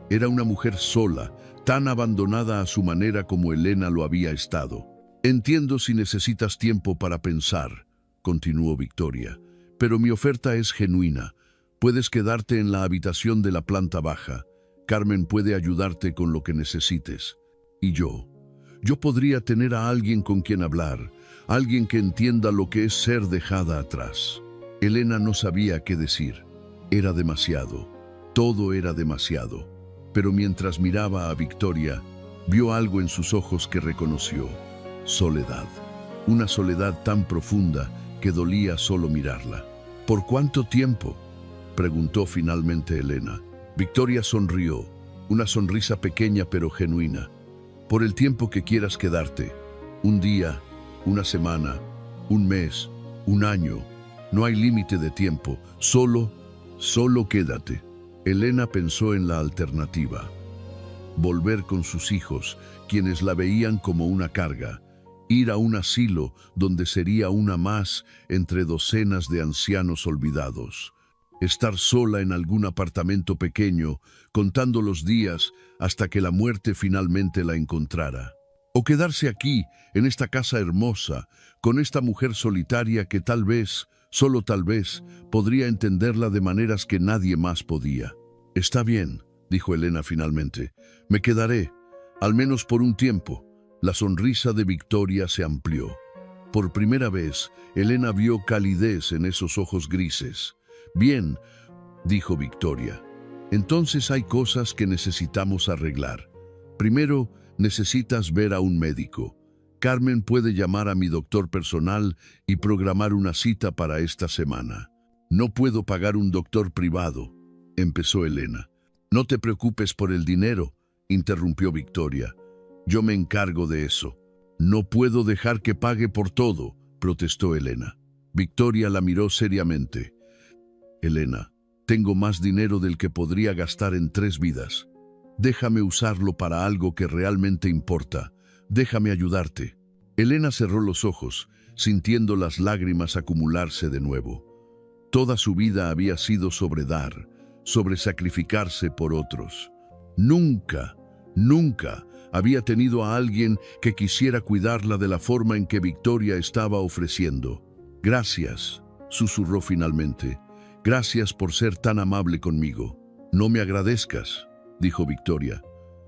A: Era una mujer sola, tan abandonada a su manera como Elena lo había estado. «Entiendo si necesitas tiempo para pensar», continuó Victoria, «pero mi oferta es genuina. Puedes quedarte en la habitación de la planta baja. Carmen puede ayudarte con lo que necesites. Y yo podría tener a alguien con quien hablar, alguien que entienda lo que es ser dejada atrás». Elena no sabía qué decir. Era demasiado, todo era demasiado. Pero mientras miraba a Victoria, vio algo en sus ojos que reconoció: soledad. Una soledad tan profunda que dolía solo mirarla. «¿Por cuánto tiempo?», preguntó finalmente Elena. Victoria sonrió, una sonrisa pequeña pero genuina. «Por el tiempo que quieras quedarte. Un día, una semana, un mes, un año. No hay límite de tiempo. Solo quédate». Elena pensó en la alternativa. Volver con sus hijos, quienes la veían como una carga. Ir a un asilo donde sería una más entre docenas de ancianos olvidados. Estar sola en algún apartamento pequeño, contando los días hasta que la muerte finalmente la encontrara. O quedarse aquí, en esta casa hermosa, con esta mujer solitaria que tal vez, solo tal vez, podría entenderla de maneras que nadie más podía. «Está bien», dijo Elena finalmente. «Me quedaré, al menos por un tiempo». La sonrisa de Victoria se amplió. Por primera vez, Elena vio calidez en esos ojos grises. «Bien», dijo Victoria. «Entonces hay cosas que necesitamos arreglar. Primero, necesitas ver a un médico. Carmen puede llamar a mi doctor personal y programar una cita para esta semana. No puedo pagar un doctor privado, empezó Elena. No te preocupes por el dinero, interrumpió Victoria. Yo me encargo de eso. No puedo dejar que pague por todo, protestó Elena. Victoria la miró seriamente. Elena, tengo más dinero del que podría gastar en 3 vidas. Déjame usarlo para algo que realmente importa. Déjame ayudarte. Elena cerró los ojos, sintiendo las lágrimas acumularse de nuevo. Toda su vida había sido sobre dar, sobre sacrificarse por otros. Nunca había tenido a alguien que quisiera cuidarla de la forma en que Victoria estaba ofreciendo. Gracias, susurró finalmente. Gracias por ser tan amable conmigo. No me agradezcas, dijo Victoria.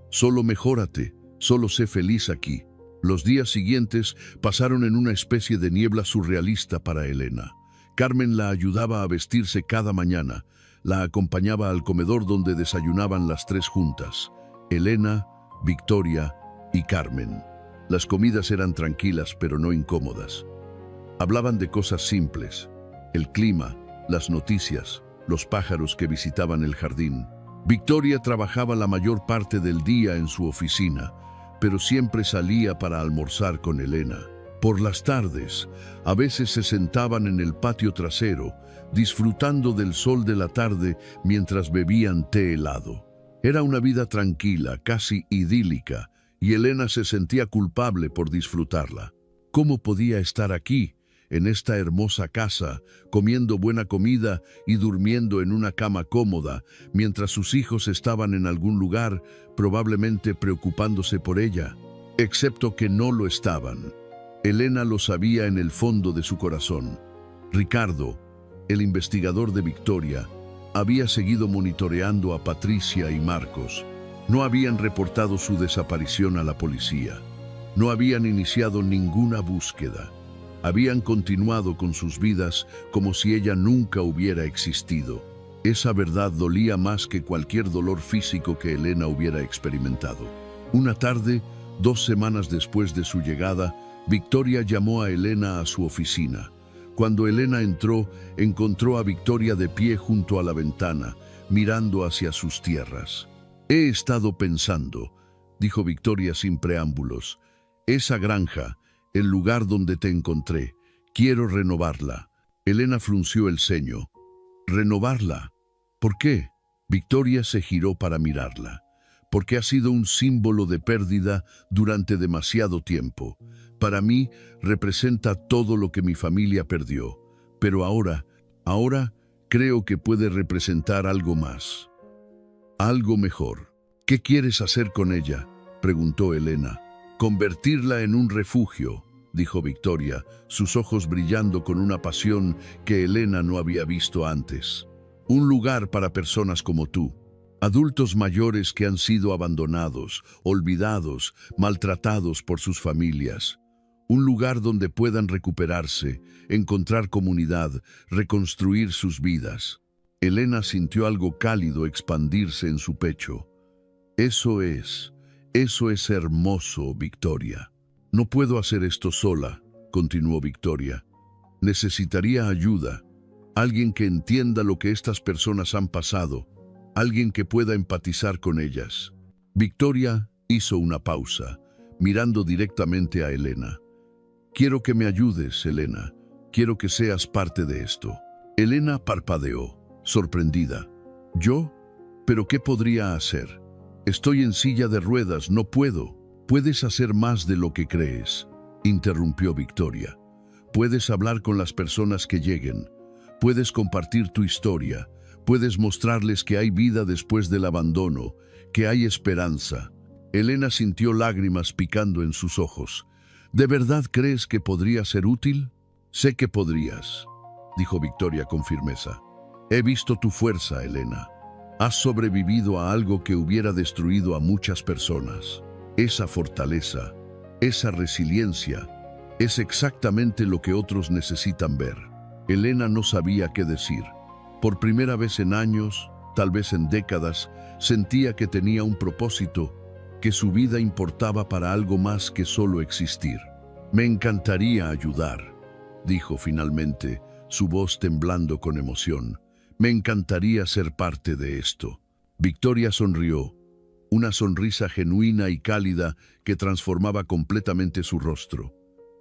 A: Solo mejórate, solo sé feliz aquí. Los días siguientes pasaron en una especie de niebla surrealista para Elena. Carmen la ayudaba a vestirse cada mañana. La acompañaba al comedor donde desayunaban las 3 juntas. Elena, Victoria y Carmen. Las comidas eran tranquilas pero no incómodas. Hablaban de cosas simples: el clima, las noticias, los pájaros que visitaban el jardín. Victoria trabajaba la mayor parte del día en su oficina, pero siempre salía para almorzar con Elena. Por las tardes, a veces se sentaban en el patio trasero, disfrutando del sol de la tarde mientras bebían té helado. Era una vida tranquila, casi idílica, y Elena se sentía culpable por disfrutarla. ¿Cómo podía estar aquí, en esta hermosa casa, comiendo buena comida y durmiendo en una cama cómoda, mientras sus hijos estaban en algún lugar, probablemente preocupándose por ella? Excepto que no lo estaban. Elena lo sabía en el fondo de su corazón. Ricardo, el investigador de Victoria, había seguido monitoreando a Patricia y Marcos. No habían reportado su desaparición a la policía. No habían iniciado ninguna búsqueda. Habían continuado con sus vidas como si ella nunca hubiera existido. Esa verdad dolía más que cualquier dolor físico que Elena hubiera experimentado. Una tarde, 2 semanas después de su llegada, Victoria llamó a Elena a su oficina. Cuando Elena entró, encontró a Victoria de pie junto a la ventana, mirando hacia sus tierras. «He estado pensando», dijo Victoria sin preámbulos. «Esa granja, el lugar donde te encontré, quiero renovarla». Elena frunció el ceño. «¿Renovarla? ¿Por qué?». Victoria se giró para mirarla. «Porque ha sido un símbolo de pérdida durante demasiado tiempo. Para mí representa todo lo que mi familia perdió. Pero ahora creo que puede representar algo más. Algo mejor». «¿Qué quieres hacer con ella?», preguntó Elena. «Convertirla en un refugio», dijo Victoria, sus ojos brillando con una pasión que Elena no había visto antes. «Un lugar para personas como tú. Adultos mayores que han sido abandonados, olvidados, maltratados por sus familias. Un lugar donde puedan recuperarse, encontrar comunidad, reconstruir sus vidas». Elena sintió algo cálido expandirse en su pecho. Eso es hermoso, Victoria». «No puedo hacer esto sola», continuó Victoria. «Necesitaría ayuda, alguien que entienda lo que estas personas han pasado, alguien que pueda empatizar con ellas». Victoria hizo una pausa, mirando directamente a Elena. «Quiero que me ayudes, Elena. Quiero que seas parte de esto». Elena parpadeó, sorprendida. «¿Yo? ¿Pero qué podría hacer? Estoy en silla de ruedas, no puedo». «Puedes hacer más de lo que crees», interrumpió Victoria. «Puedes hablar con las personas que lleguen. Puedes compartir tu historia. Puedes mostrarles que hay vida después del abandono, que hay esperanza». Elena sintió lágrimas picando en sus ojos. «¿De verdad crees que podría ser útil?». «Sé que podrías», dijo Victoria con firmeza. «He visto tu fuerza, Elena. Has sobrevivido a algo que hubiera destruido a muchas personas. Esa fortaleza, esa resiliencia, es exactamente lo que otros necesitan ver». Elena no sabía qué decir. Por primera vez en años, tal vez en décadas, sentía que tenía un propósito, que su vida importaba para algo más que solo existir. «Me encantaría ayudar», dijo finalmente, su voz temblando con emoción. Me encantaría ser parte de esto. Victoria sonrió, una sonrisa genuina y cálida que transformaba completamente su rostro.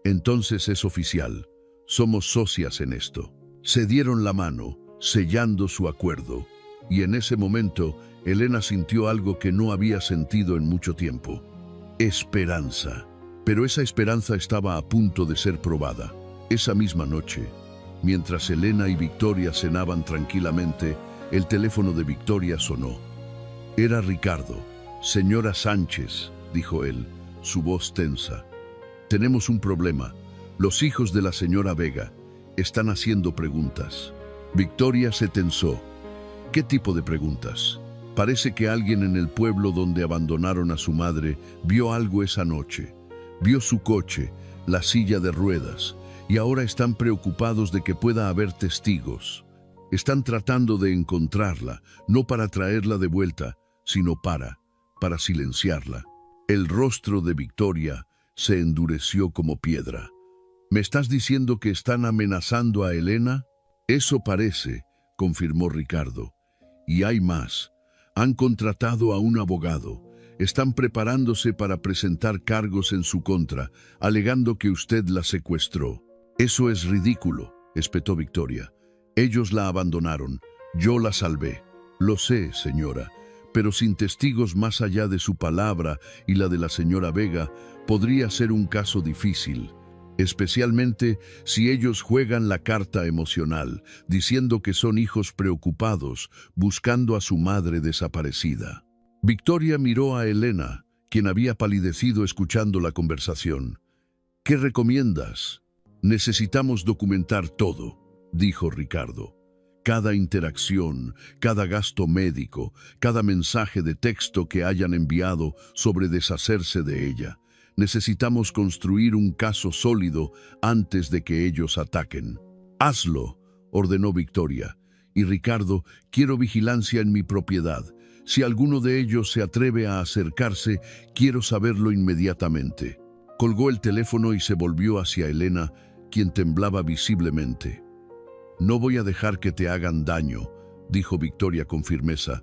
A: Entonces es oficial, somos socias en esto. Se dieron la mano, sellando su acuerdo, y en ese momento Elena sintió algo que no había sentido en mucho tiempo: esperanza. Pero esa esperanza estaba a punto de ser probada. Esa misma noche, mientras Elena y Victoria cenaban tranquilamente, el teléfono de Victoria sonó. Era Ricardo. «Señora Sánchez», dijo él, su voz tensa. «Tenemos un problema. Los hijos de la señora Vega están haciendo preguntas». Victoria se tensó. «¿Qué tipo de preguntas?» «Parece que alguien en el pueblo donde abandonaron a su madre vio algo esa noche. Vio su coche, la silla de ruedas, y ahora están preocupados de que pueda haber testigos. Están tratando de encontrarla, no para traerla de vuelta, sino para silenciarla». El rostro de Victoria se endureció como piedra. «¿Me estás diciendo que están amenazando a Elena?» «Eso parece», confirmó Ricardo. «Y hay más. Han contratado a un abogado. Están preparándose para presentar cargos en su contra, alegando que usted la secuestró». «Eso es ridículo», espetó Victoria. «Ellos la abandonaron. Yo la salvé». «Lo sé, señora, pero sin testigos más allá de su palabra y la de la señora Vega, podría ser un caso difícil, especialmente si ellos juegan la carta emocional, diciendo que son hijos preocupados, buscando a su madre desaparecida». Victoria miró a Elena, quien había palidecido escuchando la conversación. «¿Qué recomiendas?» «Necesitamos documentar todo», dijo Ricardo. «Cada interacción, cada gasto médico, cada mensaje de texto que hayan enviado sobre deshacerse de ella. Necesitamos construir un caso sólido antes de que ellos ataquen». «Hazlo», ordenó Victoria. «Y Ricardo, quiero vigilancia en mi propiedad. Si alguno de ellos se atreve a acercarse, quiero saberlo inmediatamente». Colgó el teléfono y se volvió hacia Elena, quien temblaba visiblemente. «No voy a dejar que te hagan daño», dijo Victoria con firmeza.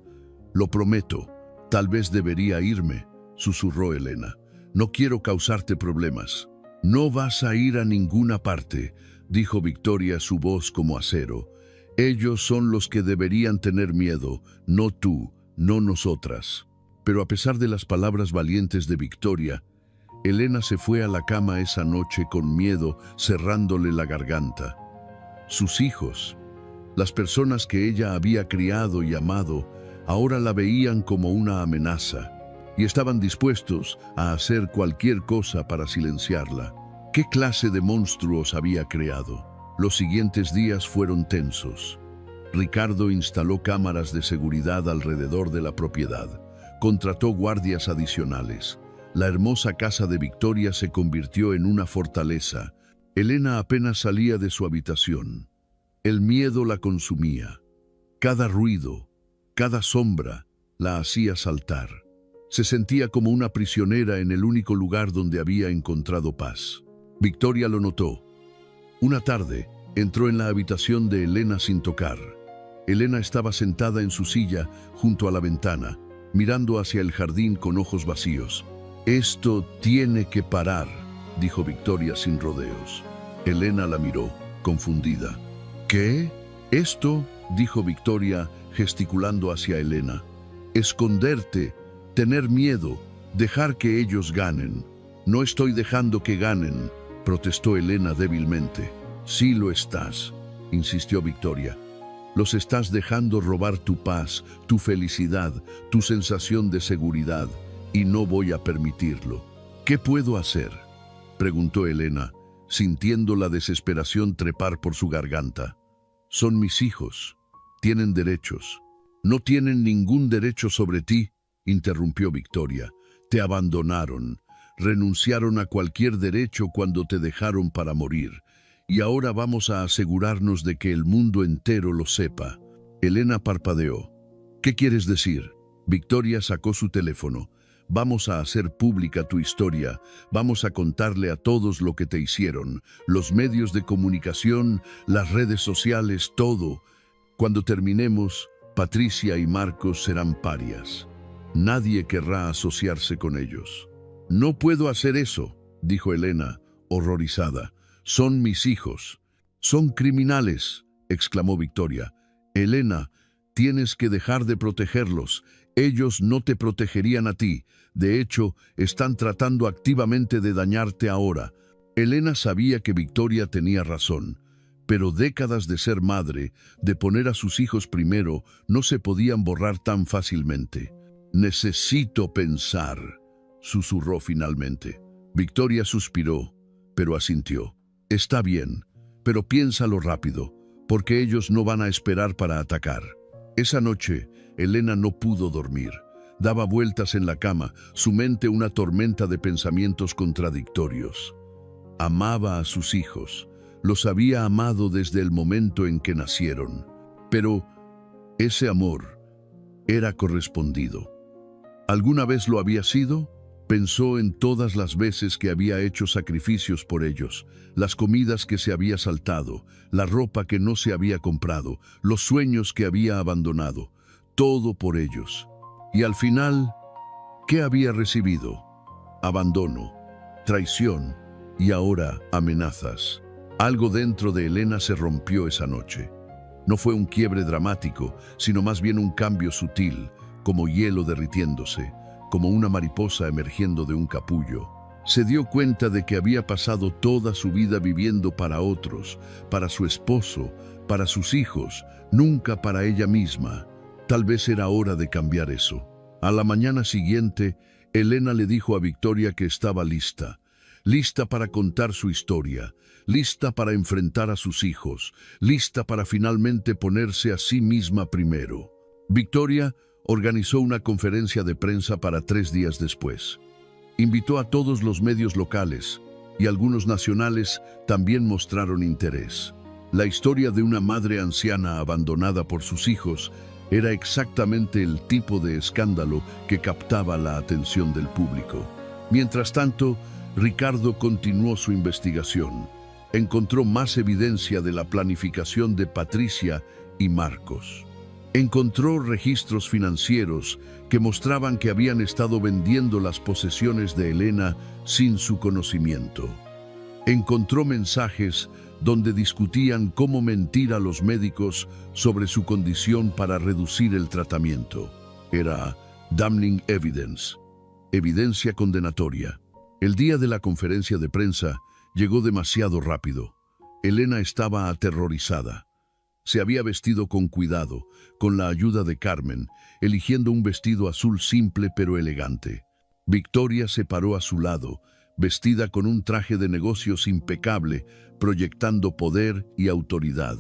A: «Lo prometo. Tal vez debería irme», susurró Elena. «No quiero causarte problemas». «No vas a ir a ninguna parte», dijo Victoria, su voz como acero. «Ellos son los que deberían tener miedo, no tú, no nosotras». Pero a pesar de las palabras valientes de Victoria, Elena se fue a la cama esa noche con miedo, cerrándole la garganta. Sus hijos, las personas que ella había criado y amado, ahora la veían como una amenaza y estaban dispuestos a hacer cualquier cosa para silenciarla. ¿Qué clase de monstruos había creado? Los siguientes días fueron tensos. Ricardo instaló cámaras de seguridad alrededor de la propiedad. Contrató guardias adicionales. La hermosa casa de Victoria se convirtió en una fortaleza. Elena apenas salía de su habitación. El miedo la consumía. Cada ruido, cada sombra, la hacía saltar. Se sentía como una prisionera en el único lugar donde había encontrado paz. Victoria lo notó. Una tarde, entró en la habitación de Elena sin tocar. Elena estaba sentada en su silla junto a la ventana, mirando hacia el jardín con ojos vacíos. «Esto tiene que parar», dijo Victoria sin rodeos. Elena la miró, confundida. «¿Qué? Esto», dijo Victoria, gesticulando hacia Elena. «Esconderte, tener miedo, dejar que ellos ganen». «No estoy dejando que ganen», protestó Elena débilmente. «Sí lo estás», insistió Victoria. «Los estás dejando robar tu paz, tu felicidad, tu sensación de seguridad, y no voy a permitirlo». «¿Qué puedo hacer?», preguntó Elena, sintiendo la desesperación trepar por su garganta. «Son mis hijos. Tienen derechos». «No tienen ningún derecho sobre ti», interrumpió Victoria. «Te abandonaron. Renunciaron a cualquier derecho cuando te dejaron para morir. Y ahora vamos a asegurarnos de que el mundo entero lo sepa». Elena parpadeó. «¿Qué quieres decir?». Victoria sacó su teléfono. Vamos a hacer pública tu historia, vamos a contarle a todos lo que te hicieron, los medios de comunicación, las redes sociales, todo. Cuando terminemos, Patricia y Marcos serán parias. Nadie querrá asociarse con ellos. No puedo hacer eso, dijo Elena, horrorizada. Son mis hijos. Son criminales, exclamó Victoria. Elena, tienes que dejar de protegerlos. Ellos no te protegerían a ti. De hecho, están tratando activamente de dañarte ahora. Elena sabía que Victoria tenía razón, pero décadas de ser madre, de poner a sus hijos primero, no se podían borrar tan fácilmente. Necesito pensar, susurró finalmente. Victoria suspiró, pero asintió. Está bien, pero piénsalo rápido, porque ellos no van a esperar para atacar. Esa noche, Elena no pudo dormir. Daba vueltas en la cama, su mente una tormenta de pensamientos contradictorios. Amaba a sus hijos, los había amado desde el momento en que nacieron, pero ese amor era correspondido. ¿Alguna vez lo había sido? Pensó en todas las veces que había hecho sacrificios por ellos, las comidas que se había saltado, la ropa que no se había comprado, los sueños que había abandonado, todo por ellos. Y al final, ¿qué había recibido? Abandono, traición y ahora amenazas. Algo dentro de Elena se rompió esa noche. No fue un quiebre dramático, sino más bien un cambio sutil, como hielo derritiéndose, como una mariposa emergiendo de un capullo. Se dio cuenta de que había pasado toda su vida viviendo para otros, para su esposo, para sus hijos, nunca para ella misma. Tal vez era hora de cambiar eso. A la mañana siguiente, Elena le dijo a Victoria que estaba lista, lista para contar su historia, lista para enfrentar a sus hijos, lista para finalmente ponerse a sí misma primero. Victoria organizó una conferencia de prensa para 3 días después. Invitó a todos los medios locales y algunos nacionales también mostraron interés. La historia de una madre anciana abandonada por sus hijos era exactamente el tipo de escándalo que captaba la atención del público. Mientras tanto, Ricardo continuó su investigación. Encontró más evidencia de la planificación de Patricia y Marcos. Encontró registros financieros que mostraban que habían estado vendiendo las posesiones de Elena sin su conocimiento. Encontró mensajes donde discutían cómo mentir a los médicos sobre su condición para reducir el tratamiento. Era damning evidence, evidencia condenatoria. El día de la conferencia de prensa llegó demasiado rápido. Elena estaba aterrorizada. Se había vestido con cuidado, con la ayuda de Carmen, eligiendo un vestido azul simple pero elegante. Victoria se paró a su lado, vestida con un traje de negocios impecable, proyectando poder y autoridad.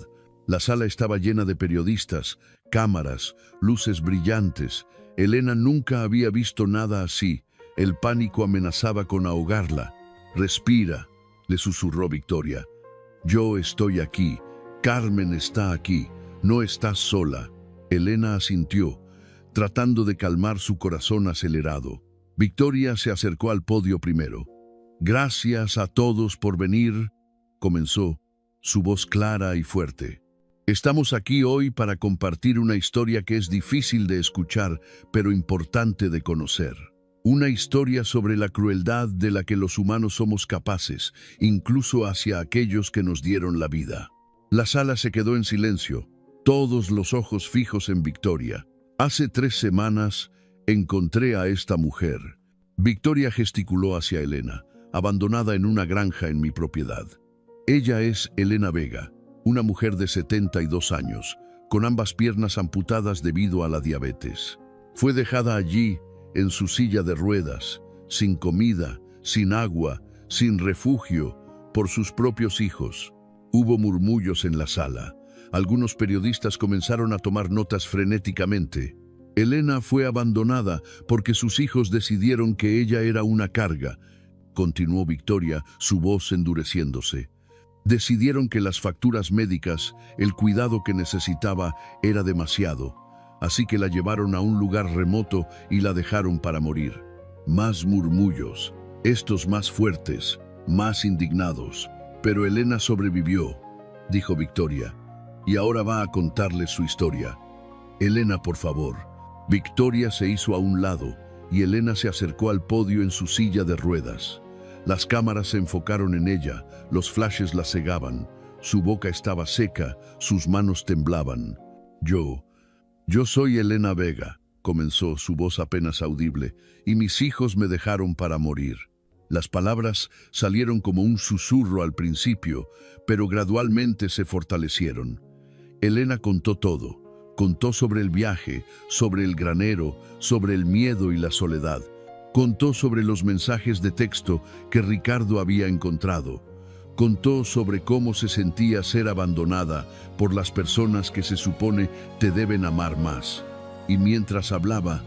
A: La sala estaba llena de periodistas, cámaras, luces brillantes. Elena nunca había visto nada así. El pánico amenazaba con ahogarla. «Respira», le susurró Victoria. «Yo estoy aquí. Carmen está aquí. No estás sola». Elena asintió, tratando de calmar su corazón acelerado. Victoria se acercó al podio primero. «Gracias a todos por venir», comenzó, su voz clara y fuerte. «Estamos aquí hoy para compartir una historia que es difícil de escuchar, pero importante de conocer. Una historia sobre la crueldad de la que los humanos somos capaces, incluso hacia aquellos que nos dieron la vida». La sala se quedó en silencio, todos los ojos fijos en Victoria. «Hace 3 semanas encontré a esta mujer». Victoria gesticuló hacia Elena, abandonada en una granja en mi propiedad. Ella es Elena Vega, una mujer de 72 años, con ambas piernas amputadas debido a la diabetes. Fue dejada allí, en su silla de ruedas, sin comida, sin agua, sin refugio, por sus propios hijos. Hubo murmullos en la sala. Algunos periodistas comenzaron a tomar notas frenéticamente. Elena fue abandonada porque sus hijos decidieron que ella era una carga, continuó Victoria, su voz endureciéndose. Decidieron que las facturas médicas, el cuidado que necesitaba, era demasiado, así que la llevaron a un lugar remoto y la dejaron para morir. Más murmullos, estos más fuertes, más indignados. Pero Elena sobrevivió, dijo Victoria, y ahora va a contarles su historia. Elena, por favor. Victoria se hizo a un lado y Elena se acercó al podio en su silla de ruedas. Las cámaras se enfocaron en ella, los flashes la cegaban. Su boca estaba seca, sus manos temblaban. Yo soy Elena Vega, comenzó, su voz apenas audible, y mis hijos me dejaron para morir. Las palabras salieron como un susurro al principio, pero gradualmente se fortalecieron. Elena contó todo. Contó sobre el viaje, sobre el granero, sobre el miedo y la soledad. Contó sobre los mensajes de texto que Ricardo había encontrado. Contó sobre cómo se sentía ser abandonada por las personas que se supone te deben amar más. Y mientras hablaba,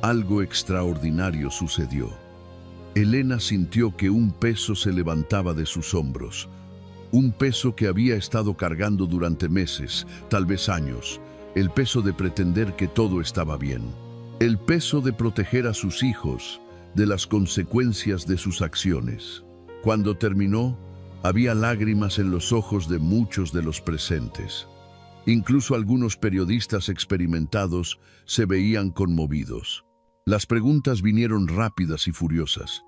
A: algo extraordinario sucedió. Elena sintió que un peso se levantaba de sus hombros. Un peso que había estado cargando durante meses, tal vez años. El peso de pretender que todo estaba bien. El peso de proteger a sus hijos de las consecuencias de sus acciones. Cuando terminó, había lágrimas en los ojos de muchos de los presentes. Incluso algunos periodistas experimentados se veían conmovidos. Las preguntas vinieron rápidas y furiosas.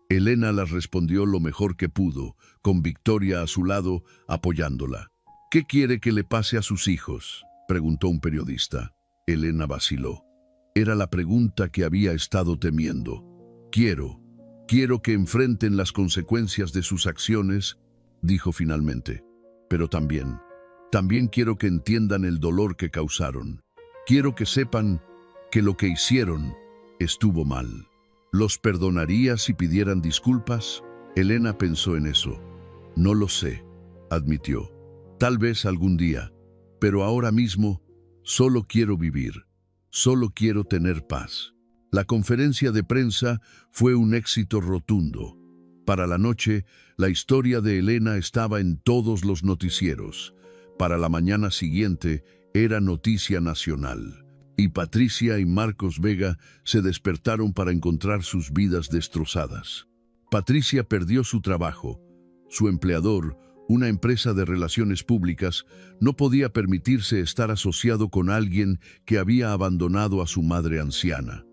A: Elena las respondió lo mejor que pudo, con Victoria a su lado, apoyándola. ¿Qué quiere que le pase a sus hijos?, preguntó un periodista. Elena vaciló. Era la pregunta que había estado temiendo. Quiero que enfrenten las consecuencias de sus acciones, dijo finalmente. Pero también quiero que entiendan el dolor que causaron. Quiero que sepan que lo que hicieron estuvo mal. ¿Los perdonaría si pidieran disculpas? Elena pensó en eso. No lo sé, admitió. Tal vez algún día. Pero ahora mismo, solo quiero vivir, solo quiero tener paz. La conferencia de prensa fue un éxito rotundo. Para la noche, la historia de Elena estaba en todos los noticieros. Para la mañana siguiente, era noticia nacional. Y Patricia y Marcos Vega se despertaron para encontrar sus vidas destrozadas. Patricia perdió su trabajo. Su empleador, una empresa de relaciones públicas, no podía permitirse estar asociado con alguien que había abandonado a su madre anciana.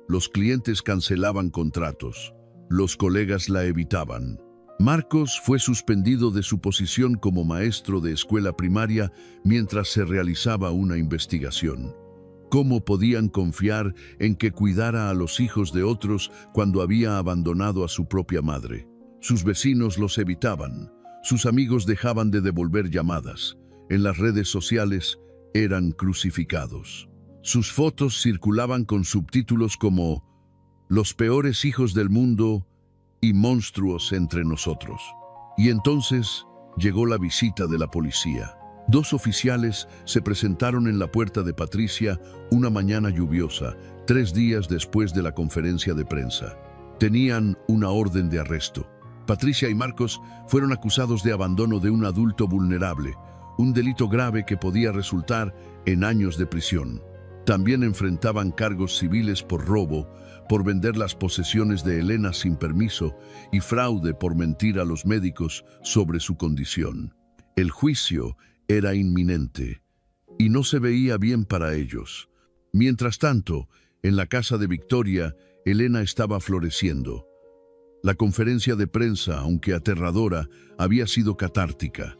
A: Los clientes cancelaban contratos. Los colegas la evitaban. Marcos fue suspendido de su posición como maestro de escuela primaria mientras se realizaba una investigación. ¿Cómo podían confiar en que cuidara a los hijos de otros cuando había abandonado a su propia madre? Sus vecinos los evitaban. Sus amigos dejaban de devolver llamadas. En las redes sociales eran crucificados. Sus fotos circulaban con subtítulos como «Los peores hijos del mundo» y «Monstruos entre nosotros». Y entonces llegó la visita de la policía. 2 oficiales se presentaron en la puerta de Patricia una mañana lluviosa, 3 días después de la conferencia de prensa. Tenían una orden de arresto. Patricia y Marcos fueron acusados de abandono de un adulto vulnerable, un delito grave que podía resultar en años de prisión. También enfrentaban cargos civiles por robo, por vender las posesiones de Elena sin permiso y fraude por mentir a los médicos sobre su condición. El juicio era inminente y no se veía bien para ellos. Mientras tanto, en la casa de Victoria, Elena estaba floreciendo. La conferencia de prensa, aunque aterradora, había sido catártica.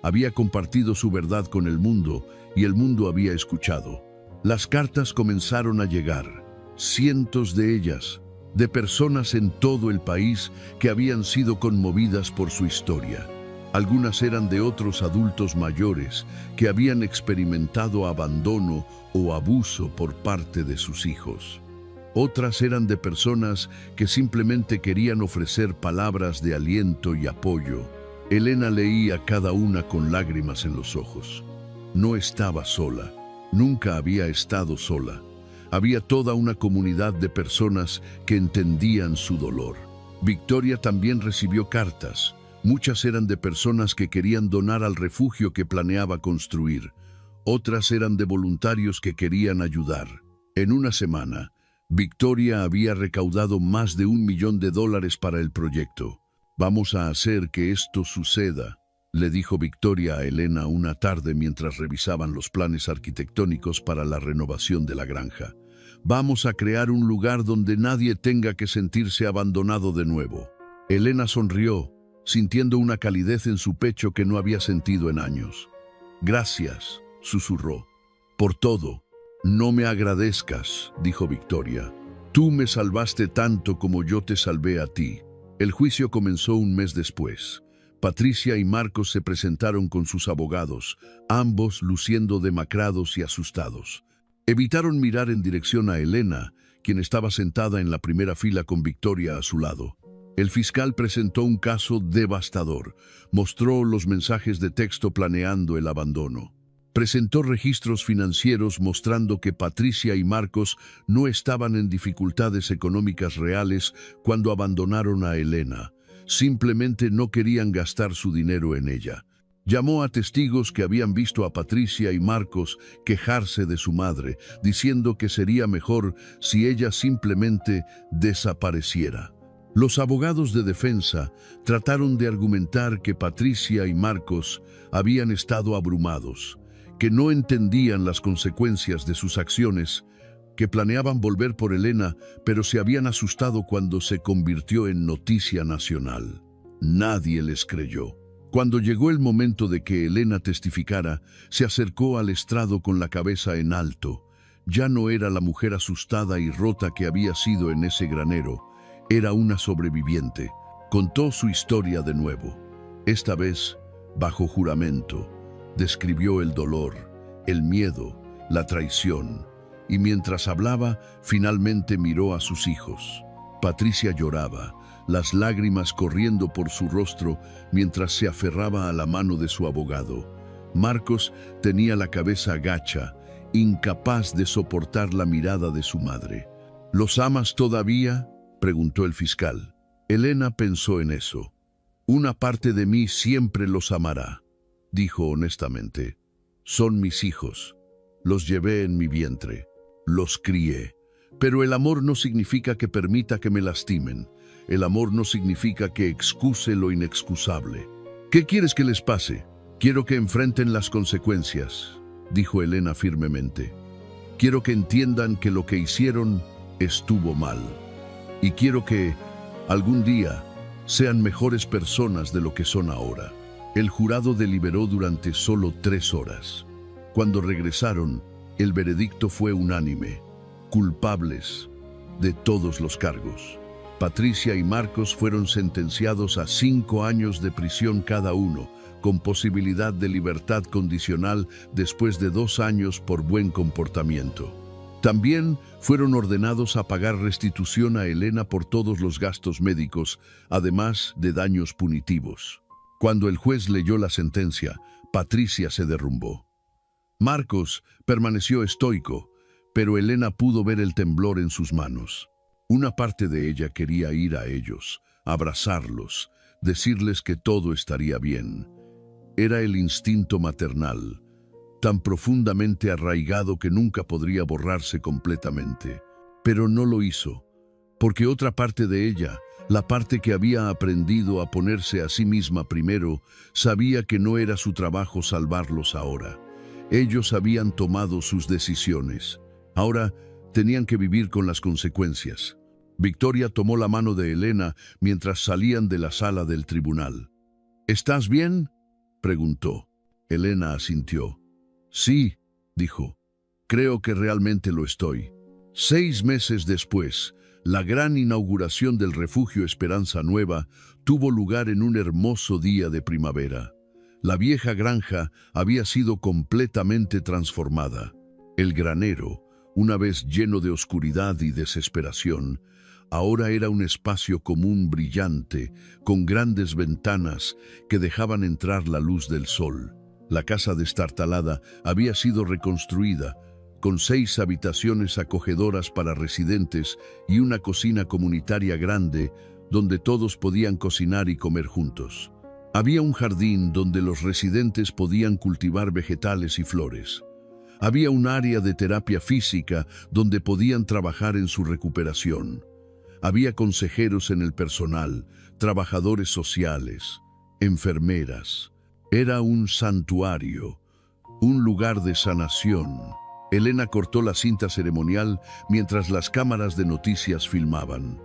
A: Había compartido su verdad con el mundo y el mundo había escuchado. Las cartas comenzaron a llegar, cientos de ellas, de personas en todo el país que habían sido conmovidas por su historia. Algunas eran de otros adultos mayores que habían experimentado abandono o abuso por parte de sus hijos. Otras eran de personas que simplemente querían ofrecer palabras de aliento y apoyo. Elena leía cada una con lágrimas en los ojos. No estaba sola, nunca había estado sola. Había toda una comunidad de personas que entendían su dolor. Victoria también recibió cartas. Muchas eran de personas que querían donar al refugio que planeaba construir. Otras eran de voluntarios que querían ayudar. En una semana, Victoria había recaudado más de $1 millón para el proyecto. «Vamos a hacer que esto suceda», le dijo Victoria a Elena una tarde mientras revisaban los planes arquitectónicos para la renovación de la granja. «Vamos a crear un lugar donde nadie tenga que sentirse abandonado de nuevo». Elena sonrió, sintiendo una calidez en su pecho que no había sentido en años. «Gracias», susurró. «Por todo». «No me agradezcas», dijo Victoria. «Tú me salvaste tanto como yo te salvé a ti». El juicio comenzó un mes después. Patricia y Marcos se presentaron con sus abogados, ambos luciendo demacrados y asustados. Evitaron mirar en dirección a Elena, quien estaba sentada en la primera fila con Victoria a su lado. El fiscal presentó un caso devastador. Mostró los mensajes de texto planeando el abandono. Presentó registros financieros mostrando que Patricia y Marcos no estaban en dificultades económicas reales cuando abandonaron a Elena. Simplemente no querían gastar su dinero en ella. Llamó a testigos que habían visto a Patricia y Marcos quejarse de su madre, diciendo que sería mejor si ella simplemente desapareciera. Los abogados de defensa trataron de argumentar que Patricia y Marcos habían estado abrumados, que no entendían las consecuencias de sus acciones, que planeaban volver por Elena, pero se habían asustado cuando se convirtió en noticia nacional. Nadie les creyó. Cuando llegó el momento de que Elena testificara, se acercó al estrado con la cabeza en alto. Ya no era la mujer asustada y rota que había sido en ese granero. Era una sobreviviente. Contó su historia de nuevo. Esta vez, bajo juramento. Describió el dolor, el miedo, la traición, y mientras hablaba, finalmente miró a sus hijos. Patricia lloraba, las lágrimas corriendo por su rostro mientras se aferraba a la mano de su abogado. Marcos tenía la cabeza gacha, incapaz de soportar la mirada de su madre. «¿Los amas todavía?», preguntó el fiscal. Elena pensó en eso. «Una parte de mí siempre los amará», dijo honestamente. «Son mis hijos. Los llevé en mi vientre. Los crié. Pero el amor no significa que permita que me lastimen. El amor no significa que excuse lo inexcusable». «¿Qué quieres que les pase?» «Quiero que enfrenten las consecuencias», dijo Elena firmemente. «Quiero que entiendan que lo que hicieron estuvo mal. Y quiero que, algún día, sean mejores personas de lo que son ahora». El jurado deliberó durante solo 3 horas. Cuando regresaron, el veredicto fue unánime: culpables de todos los cargos. Patricia y Marcos fueron sentenciados a 5 años de prisión cada uno, con posibilidad de libertad condicional después de 2 años por buen comportamiento. También fueron ordenados a pagar restitución a Elena por todos los gastos médicos, además de daños punitivos. Cuando el juez leyó la sentencia, Patricia se derrumbó. Marcos permaneció estoico, pero Elena pudo ver el temblor en sus manos. Una parte de ella quería ir a ellos, abrazarlos, decirles que todo estaría bien. Era el instinto maternal, tan profundamente arraigado que nunca podría borrarse completamente. Pero no lo hizo, porque otra parte de ella, la parte que había aprendido a ponerse a sí misma primero, sabía que no era su trabajo salvarlos ahora. Ellos habían tomado sus decisiones. Ahora tenían que vivir con las consecuencias. Victoria tomó la mano de Elena mientras salían de la sala del tribunal. «¿Estás bien?», preguntó. Elena asintió. «Sí», dijo. «Creo que realmente lo estoy». 6 meses después, la gran inauguración del refugio Esperanza Nueva tuvo lugar en un hermoso día de primavera. La vieja granja había sido completamente transformada. El granero, una vez lleno de oscuridad y desesperación, ahora era un espacio común brillante, con grandes ventanas que dejaban entrar la luz del sol. La casa destartalada había sido reconstruida, con 6 habitaciones acogedoras para residentes y una cocina comunitaria grande donde todos podían cocinar y comer juntos. Había un jardín donde los residentes podían cultivar vegetales y flores. Había un área de terapia física donde podían trabajar en su recuperación. Había consejeros en el personal, trabajadores sociales, enfermeras. Era un santuario, un lugar de sanación. Elena cortó la cinta ceremonial mientras las cámaras de noticias filmaban.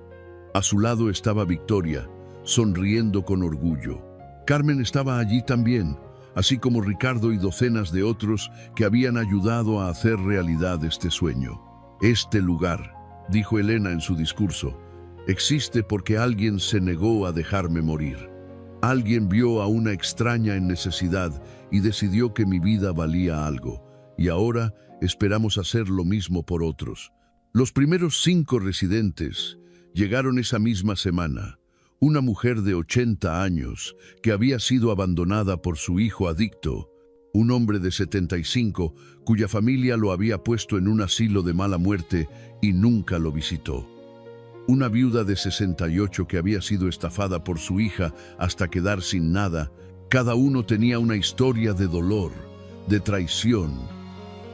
A: A su lado estaba Victoria, sonriendo con orgullo. Carmen estaba allí también, así como Ricardo y docenas de otros que habían ayudado a hacer realidad este sueño. Este lugar, dijo Elena en su discurso, existe porque alguien se negó a dejarme morir. Alguien vio a una extraña en necesidad y decidió que mi vida valía algo. Y ahora esperamos hacer lo mismo por otros. Los primeros 5 residentes llegaron esa misma semana. Una mujer de 80 años que había sido abandonada por su hijo adicto. Un hombre de 75 cuya familia lo había puesto en un asilo de mala muerte y nunca lo visitó. Una viuda de 68 que había sido estafada por su hija hasta quedar sin nada. Cada uno tenía una historia de dolor, de traición,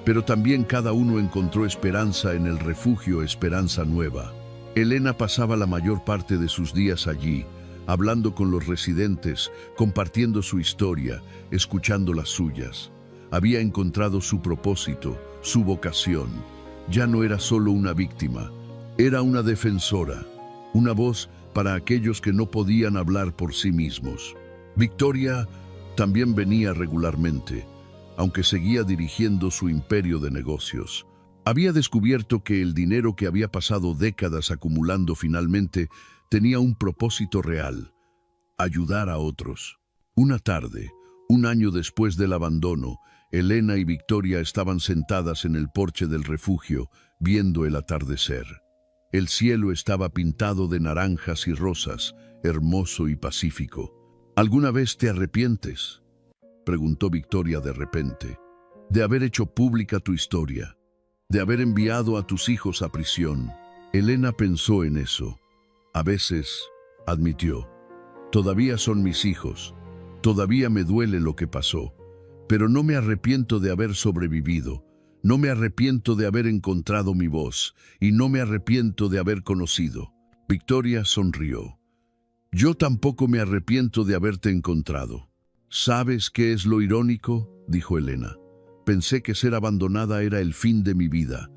A: pero también cada uno encontró esperanza en el refugio Esperanza Nueva. Elena pasaba la mayor parte de sus días allí, hablando con los residentes, compartiendo su historia, escuchando las suyas. Había encontrado su propósito, su vocación. Ya no era solo una víctima, era una defensora, una voz para aquellos que no podían hablar por sí mismos. Victoria también venía regularmente, aunque seguía dirigiendo su imperio de negocios. Había descubierto que el dinero que había pasado décadas acumulando finalmente tenía un propósito real: ayudar a otros. Una tarde, un año después del abandono, Elena y Victoria estaban sentadas en el porche del refugio, viendo el atardecer. El cielo estaba pintado de naranjas y rosas, hermoso y pacífico. ¿Alguna vez te arrepientes?, preguntó Victoria de repente, de haber hecho pública tu historia, de haber enviado a tus hijos a prisión. Elena pensó en eso. A veces, admitió, todavía son mis hijos, todavía me duele lo que pasó, pero no me arrepiento de haber sobrevivido, no me arrepiento de haber encontrado mi voz, y no me arrepiento de haber conocido. Victoria sonrió. Yo tampoco me arrepiento de haberte encontrado. ¿Sabes qué es lo irónico?, dijo Elena. Pensé que ser abandonada era el fin de mi vida.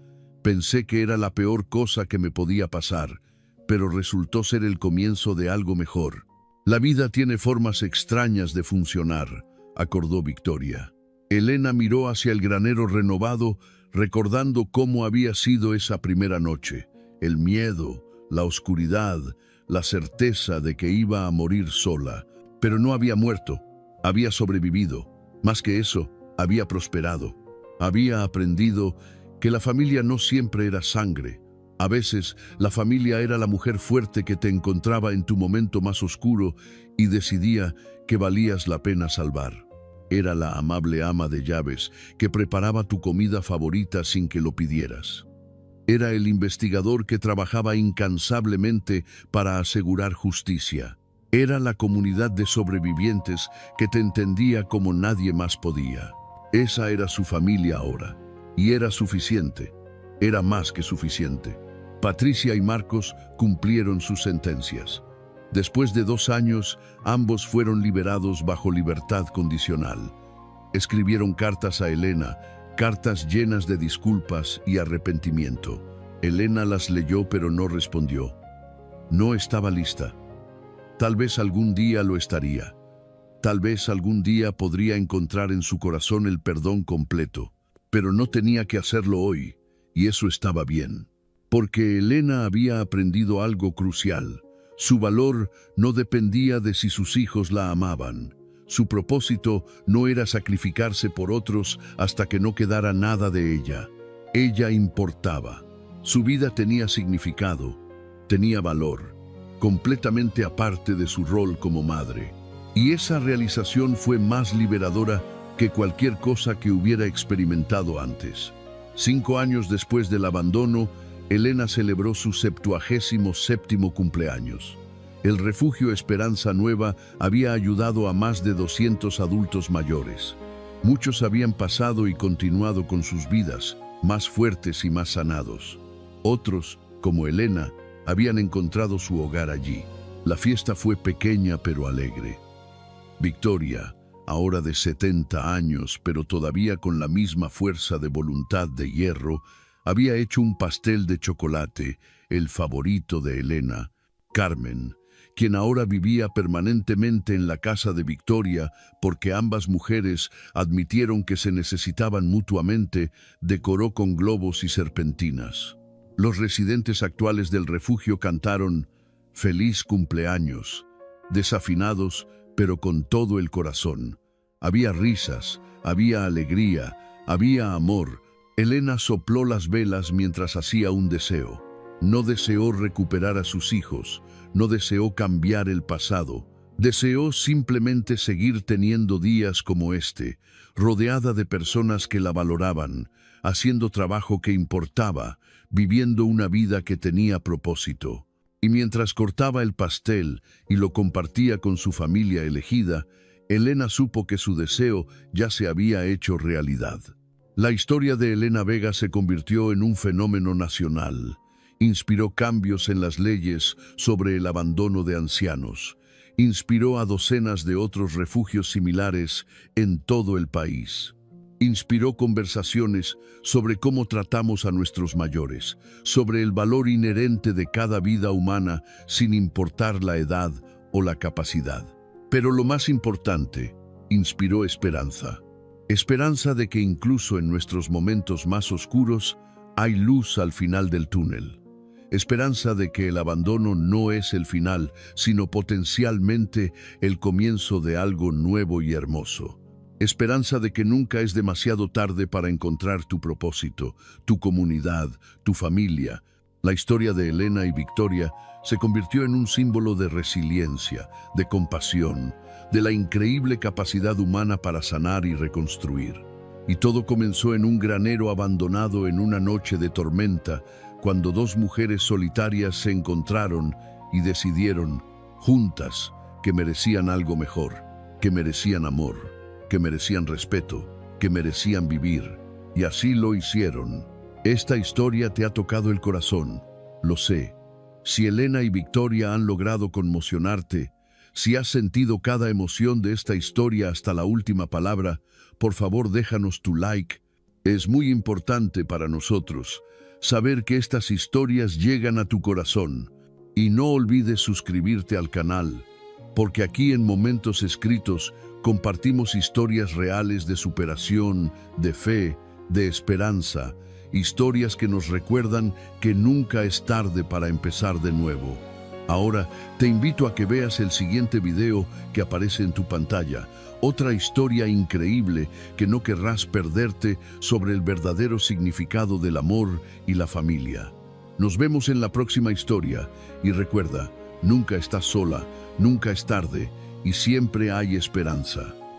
A: Pensé que era la peor cosa que me podía pasar, pero resultó ser el comienzo de algo mejor. La vida tiene formas extrañas de funcionar, acordó Victoria. Elena miró hacia el granero renovado, recordando cómo había sido esa primera noche. El miedo, la oscuridad, la certeza de que iba a morir sola. Pero no había muerto, había sobrevivido. Más que eso, había prosperado. Había aprendido que la familia no siempre era sangre. A veces, la familia era la mujer fuerte que te encontraba en tu momento más oscuro y decidía que valías la pena salvar. Era la amable ama de llaves que preparaba tu comida favorita sin que lo pidieras. Era el investigador que trabajaba incansablemente para asegurar justicia. Era la comunidad de sobrevivientes que te entendía como nadie más podía. Esa era su familia ahora, y era suficiente. Era más que suficiente. Patricia y Marcos cumplieron sus sentencias. Después de 2 años, ambos fueron liberados bajo libertad condicional. Escribieron cartas a Elena, cartas llenas de disculpas y arrepentimiento. Elena las leyó pero no respondió. No estaba lista. Tal vez algún día lo estaría. Tal vez algún día podría encontrar en su corazón el perdón completo. Pero no tenía que hacerlo hoy, y eso estaba bien. Porque Elena había aprendido algo crucial. Su valor no dependía de si sus hijos la amaban. Su propósito no era sacrificarse por otros hasta que no quedara nada de ella. Ella importaba. Su vida tenía significado, tenía valor, completamente aparte de su rol como madre. Y esa realización fue más liberadora que cualquier cosa que hubiera experimentado antes. 5 años después del abandono, Elena celebró su 77º cumpleaños. El refugio Esperanza Nueva había ayudado a más de 200 adultos mayores. Muchos habían pasado y continuado con sus vidas, más fuertes y más sanados. Otros, como Elena, habían encontrado su hogar allí. La fiesta fue pequeña pero alegre. Victoria, ahora de 70 años, pero todavía con la misma fuerza de voluntad de hierro, había hecho un pastel de chocolate, el favorito de Elena. Carmen, quien ahora vivía permanentemente en la casa de Victoria porque ambas mujeres admitieron que se necesitaban mutuamente, decoró con globos y serpentinas. Los residentes actuales del refugio cantaron «Feliz cumpleaños», desafinados, pero con todo el corazón. Había risas, había alegría, había amor. Elena sopló las velas mientras hacía un deseo. No deseó recuperar a sus hijos, no deseó cambiar el pasado. Deseó simplemente seguir teniendo días como este, rodeada de personas que la valoraban, haciendo trabajo que importaba, viviendo una vida que tenía propósito. Y mientras cortaba el pastel y lo compartía con su familia elegida, Elena supo que su deseo ya se había hecho realidad. La historia de Elena Vega se convirtió en un fenómeno nacional. Inspiró cambios en las leyes sobre el abandono de ancianos. Inspiró a docenas de otros refugios similares en todo el país. Inspiró conversaciones sobre cómo tratamos a nuestros mayores, sobre el valor inherente de cada vida humana sin importar la edad o la capacidad. Pero lo más importante, inspiró esperanza. Esperanza de que incluso en nuestros momentos más oscuros hay luz al final del túnel. Esperanza de que el abandono no es el final, sino potencialmente el comienzo de algo nuevo y hermoso. Esperanza de que nunca es demasiado tarde para encontrar tu propósito, tu comunidad, tu familia. La historia de Elena y Victoria se convirtió en un símbolo de resiliencia, de compasión, de la increíble capacidad humana para sanar y reconstruir. Y todo comenzó en un granero abandonado en una noche de tormenta, cuando dos mujeres solitarias se encontraron y decidieron, juntas, que merecían algo mejor, que merecían amor, que merecían respeto, que merecían vivir. Y así lo hicieron. Esta historia te ha tocado el corazón, lo sé. Si Elena y Victoria han logrado conmocionarte, si has sentido cada emoción de esta historia hasta la última palabra, por favor déjanos tu like. Es muy importante para nosotros saber que estas historias llegan a tu corazón. Y no olvides suscribirte al canal, porque aquí en Momentos Escritos compartimos historias reales de superación, de fe, de esperanza, historias que nos recuerdan que nunca es tarde para empezar de nuevo. Ahora te invito a que veas el siguiente video que aparece en tu pantalla, otra historia increíble que no querrás perderte sobre el verdadero significado del amor y la familia. Nos vemos en la próxima historia y recuerda, nunca estás sola, nunca es tarde y siempre hay esperanza.